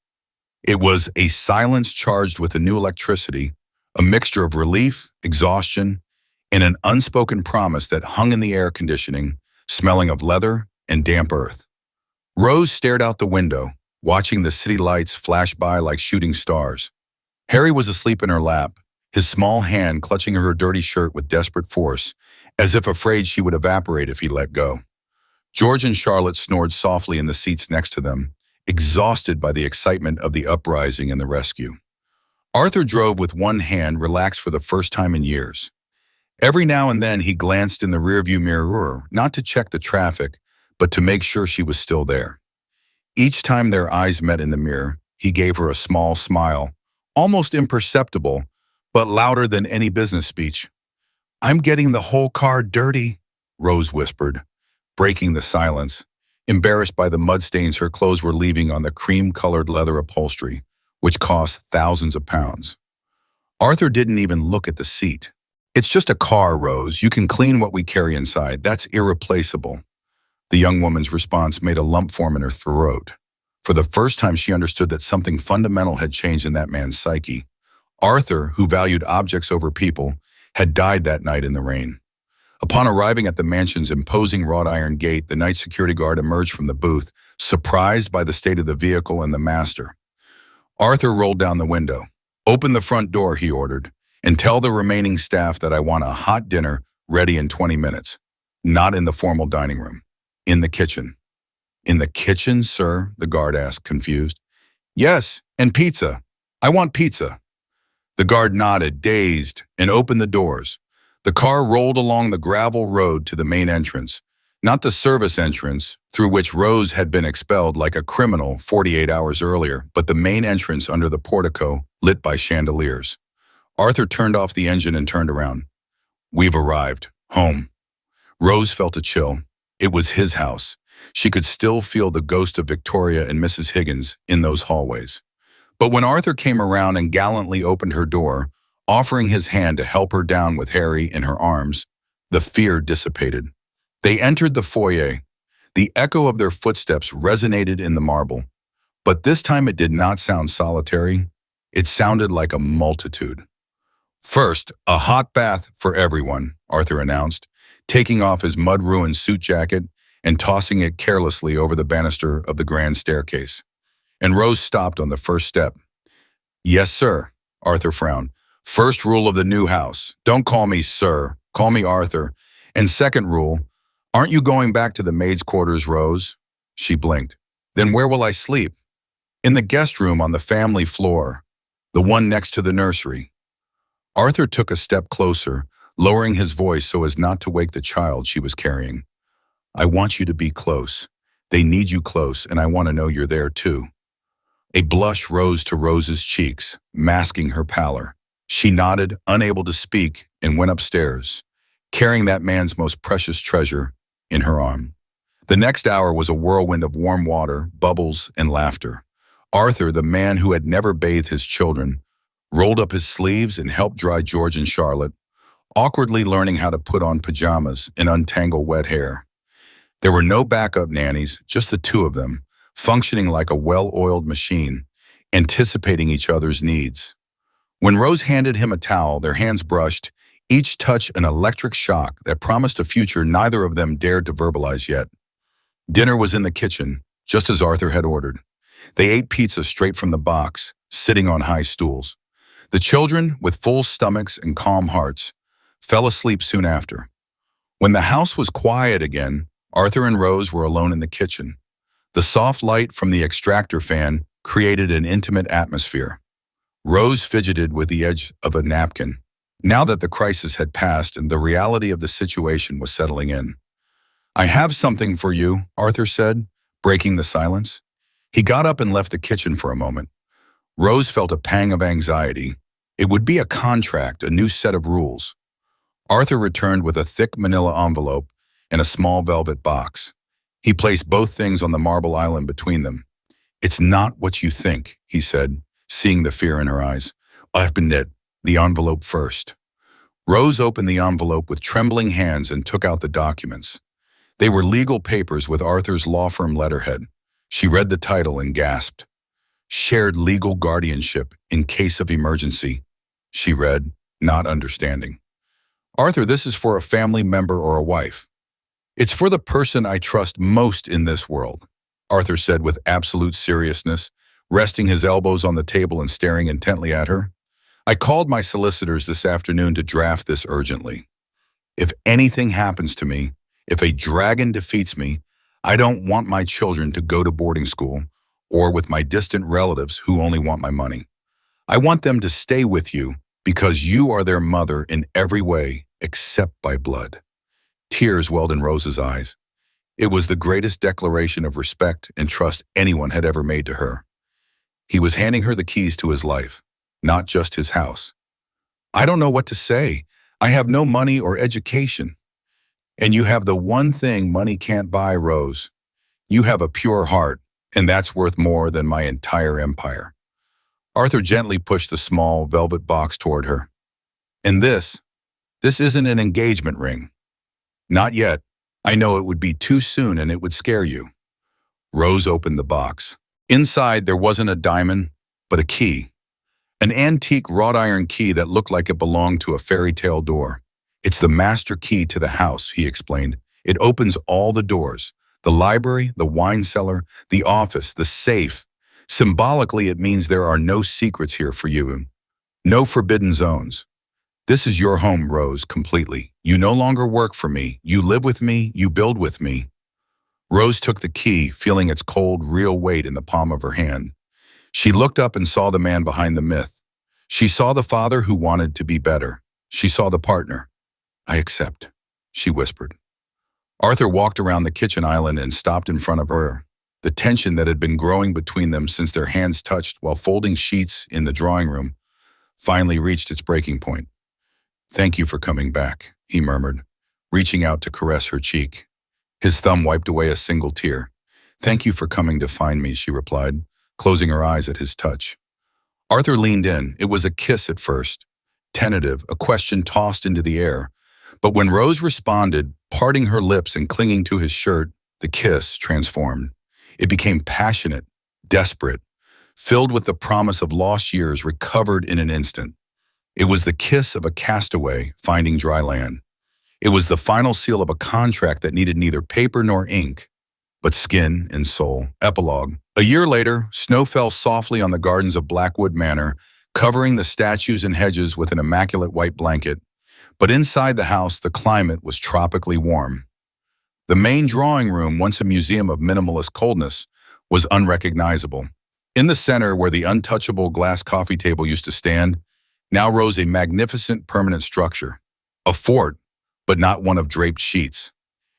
It was a silence charged with a new electricity, a mixture of relief, exhaustion, and an unspoken promise that hung in the air conditioning, smelling of leather and damp earth. Rose stared out the window, watching the city lights flash by like shooting stars. Harry was asleep in her lap, his small hand clutching her dirty shirt with desperate force, as if afraid she would evaporate if he let go. George and Charlotte snored softly in the seats next to them, exhausted by the excitement of the uprising and the rescue. Arthur drove with one hand relaxed for the first time in years. Every now and then he glanced in the rearview mirror, not to check the traffic, but to make sure she was still there. Each time their eyes met in the mirror, he gave her a small smile, almost imperceptible, but louder than any business speech. "I'm getting the whole car dirty," Rose whispered, breaking the silence, embarrassed by the mud stains her clothes were leaving on the cream-colored leather upholstery, which cost thousands of pounds. Arthur didn't even look at the seat. "It's just a car, Rose. You can clean what we carry inside. That's irreplaceable." The young woman's response made a lump form in her throat. For the first time, she understood that something fundamental had changed in that man's psyche. Arthur, who valued objects over people, had died that night in the rain. Upon arriving at the mansion's imposing wrought iron gate, the night security guard emerged from the booth, surprised by the state of the vehicle and the master. Arthur rolled down the window. "Open the front door," he ordered, "and tell the remaining staff that I want a hot dinner ready in 20 minutes. Not in the formal dining room. In the kitchen." "In the kitchen, sir?" the guard asked, confused. "Yes, and pizza. I want pizza." The guard nodded, dazed, and opened the doors. The car rolled along the gravel road to the main entrance, not the service entrance through which Rose had been expelled like a criminal 48 hours earlier, but the main entrance under the portico lit by chandeliers. Arthur turned off the engine and turned around. "We've arrived. Home." Rose felt a chill. It was his house. She could still feel the ghost of Victoria and Mrs. Higgins in those hallways. But when Arthur came around and gallantly opened her door, offering his hand to help her down with Harry in her arms, the fear dissipated. They entered the foyer. The echo of their footsteps resonated in the marble. But this time it did not sound solitary. It sounded like a multitude. "First, a hot bath for everyone," Arthur announced, taking off his mud-ruined suit jacket and tossing it carelessly over the banister of the grand staircase. And Rose stopped on the first step. "Yes, sir," Arthur frowned. "First rule of the new house, don't call me sir, call me Arthur. And second rule, aren't you going back to the maid's quarters, Rose?" She blinked. "Then where will I sleep?" "In the guest room on the family floor, the one next to the nursery." Arthur took a step closer, lowering his voice so as not to wake the child she was carrying. I want you to be close. They need you close, and I want to know you're there too. A blush rose to Rose's cheeks, masking her pallor. She nodded, unable to speak, and went upstairs, carrying that man's most precious treasure in her arm. The next hour was a whirlwind of warm water, bubbles, and laughter. Arthur, the man who had never bathed his children, rolled up his sleeves and helped dry George and Charlotte, awkwardly learning how to put on pajamas and untangle wet hair. There were no backup nannies, just the two of them, functioning like a well-oiled machine, anticipating each other's needs. When Rose handed him a towel, their hands brushed, each touch an electric shock that promised a future neither of them dared to verbalize yet. Dinner was in the kitchen, just as Arthur had ordered. They ate pizza straight from the box, sitting on high stools. The children, with full stomachs and calm hearts, fell asleep soon after. When the house was quiet again, Arthur and Rose were alone in the kitchen. The soft light from the extractor fan created an intimate atmosphere. Rose fidgeted with the edge of a napkin, now that the crisis had passed and the reality of the situation was settling in. I have something for you, Arthur said, breaking the silence. He got up and left the kitchen for a moment. Rose felt a pang of anxiety. It would be a contract, a new set of rules. Arthur returned with a thick manila envelope and a small velvet box. He placed both things on the marble island between them. It's not what you think, he said, seeing the fear in her eyes. Open it, the envelope first. Rose opened the envelope with trembling hands and took out the documents. They were legal papers with Arthur's law firm letterhead. She read the title and gasped. Shared legal guardianship in case of emergency, she read, not understanding. Arthur, this is for a family member or a wife. It's for the person I trust most in this world, Arthur said with absolute seriousness, resting his elbows on the table and staring intently at her. I called my solicitors this afternoon to draft this urgently. If anything happens to me, if a dragon defeats me, I don't want my children to go to boarding school or with my distant relatives who only want my money. I want them to stay with you because you are their mother in every way except by blood. Tears welled in Rose's eyes. It was the greatest declaration of respect and trust anyone had ever made to her. He was handing her the keys to his life, not just his house. I don't know what to say. I have no money or education. And you have the one thing money can't buy, Rose. You have a pure heart, and that's worth more than my entire empire. Arthur gently pushed the small velvet box toward her. And this isn't an engagement ring. Not yet. I know it would be too soon and it would scare you. Rose opened the box. Inside, there wasn't a diamond, but a key. An antique wrought iron key that looked like it belonged to a fairy tale door. It's the master key to the house, he explained. It opens all the doors. The library, the wine cellar, the office, the safe. Symbolically, it means there are no secrets here for you. No forbidden zones. This is your home, Rose, completely. You no longer work for me. You live with me. You build with me. Rose took the key, feeling its cold, real weight in the palm of her hand. She looked up and saw the man behind the myth. She saw the father who wanted to be better. She saw the partner. I accept, she whispered. Arthur walked around the kitchen island and stopped in front of her. The tension that had been growing between them since their hands touched while folding sheets in the drawing room finally reached its breaking point. Thank you for coming back, he murmured, reaching out to caress her cheek. His thumb wiped away a single tear. Thank you for coming to find me, she replied, closing her eyes at his touch. Arthur leaned in. It was a kiss at first, tentative, a question tossed into the air. But when Rose responded, parting her lips and clinging to his shirt, the kiss transformed. It became passionate, desperate, filled with the promise of lost years recovered in an instant. It was the kiss of a castaway finding dry land. It was the final seal of a contract that needed neither paper nor ink, but skin and soul. Epilogue. A year later, snow fell softly on the gardens of Blackwood Manor, covering the statues and hedges with an immaculate white blanket. But inside the house, the climate was tropically warm. The main drawing room, once a museum of minimalist coldness, was unrecognizable. In the center, where the untouchable glass coffee table used to stand, now rose a magnificent permanent structure. A fort, but not one of draped sheets.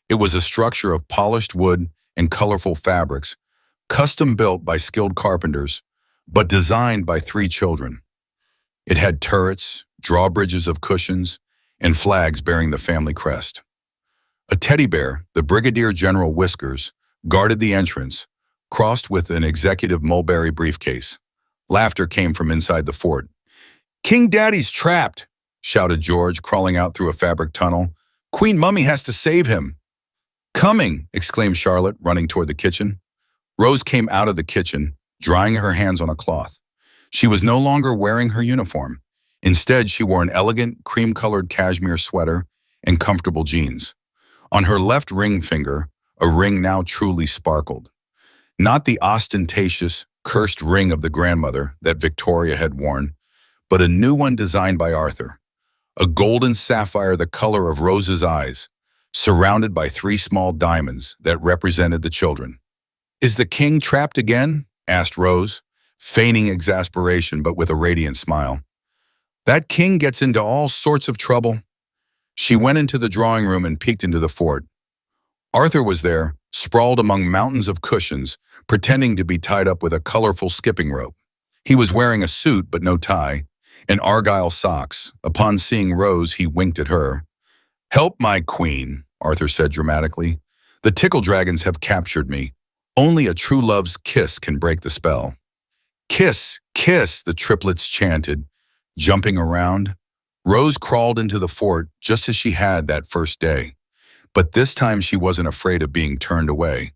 It was a structure of polished wood and colorful fabrics, custom built by skilled carpenters, but designed by three children. It had turrets, drawbridges of cushions, and flags bearing the family crest. A teddy bear, the Brigadier General Whiskers, guarded the entrance, crossed with an executive mulberry briefcase. Laughter came from inside the fort. "King Daddy's trapped," shouted George, crawling out through a fabric tunnel. "Queen Mummy has to save him." "Coming!" exclaimed Charlotte, running toward the kitchen. Rose came out of the kitchen, drying her hands on a cloth. She was no longer wearing her uniform. Instead, she wore an elegant, cream-colored cashmere sweater and comfortable jeans. On her left ring finger, a ring now truly sparkled. Not the ostentatious, cursed ring of the grandmother that Victoria had worn, but a new one designed by Arthur. A golden sapphire the color of Rose's eyes, surrounded by three small diamonds that represented the children. "Is the king trapped again?" asked Rose, feigning exasperation but with a radiant smile. "That king gets into all sorts of trouble." She went into the drawing room and peeked into the fort. Arthur was there, sprawled among mountains of cushions, pretending to be tied up with a colorful skipping rope. He was wearing a suit but no tie, and argyle socks. Upon seeing Rose, he winked at her. "Help my queen," Arthur said dramatically. "The tickle dragons have captured me. Only a true love's kiss can break the spell." "Kiss, kiss," the triplets chanted, jumping around. Rose crawled into the fort just as she had that first day. But this time she wasn't afraid of being turned away.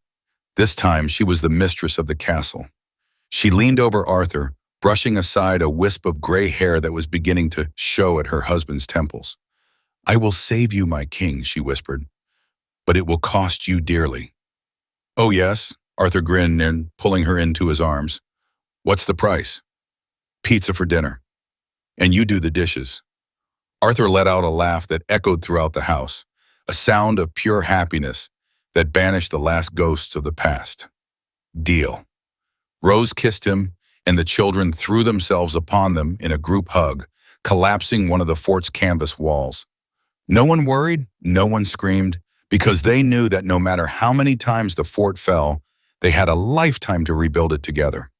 This time she was the mistress of the castle. She leaned over Arthur, brushing aside a wisp of gray hair that was beginning to show at her husband's temples. "I will save you, my king," she whispered, "but it will cost you dearly." "Oh yes," Arthur grinned and pulling her into his arms. "What's the price?" "Pizza for dinner. And you do the dishes." Arthur let out a laugh that echoed throughout the house, a sound of pure happiness that banished the last ghosts of the past. "Deal." Rose kissed him, and the children threw themselves upon them in a group hug, collapsing one of the fort's canvas walls. No one worried, no one screamed, because they knew that no matter how many times the fort fell, they had a lifetime to rebuild it together.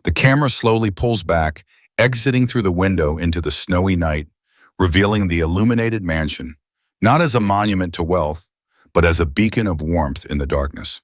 The camera slowly pulls back, exiting through the window into the snowy night, revealing the illuminated mansion, not as a monument to wealth, but as a beacon of warmth in the darkness.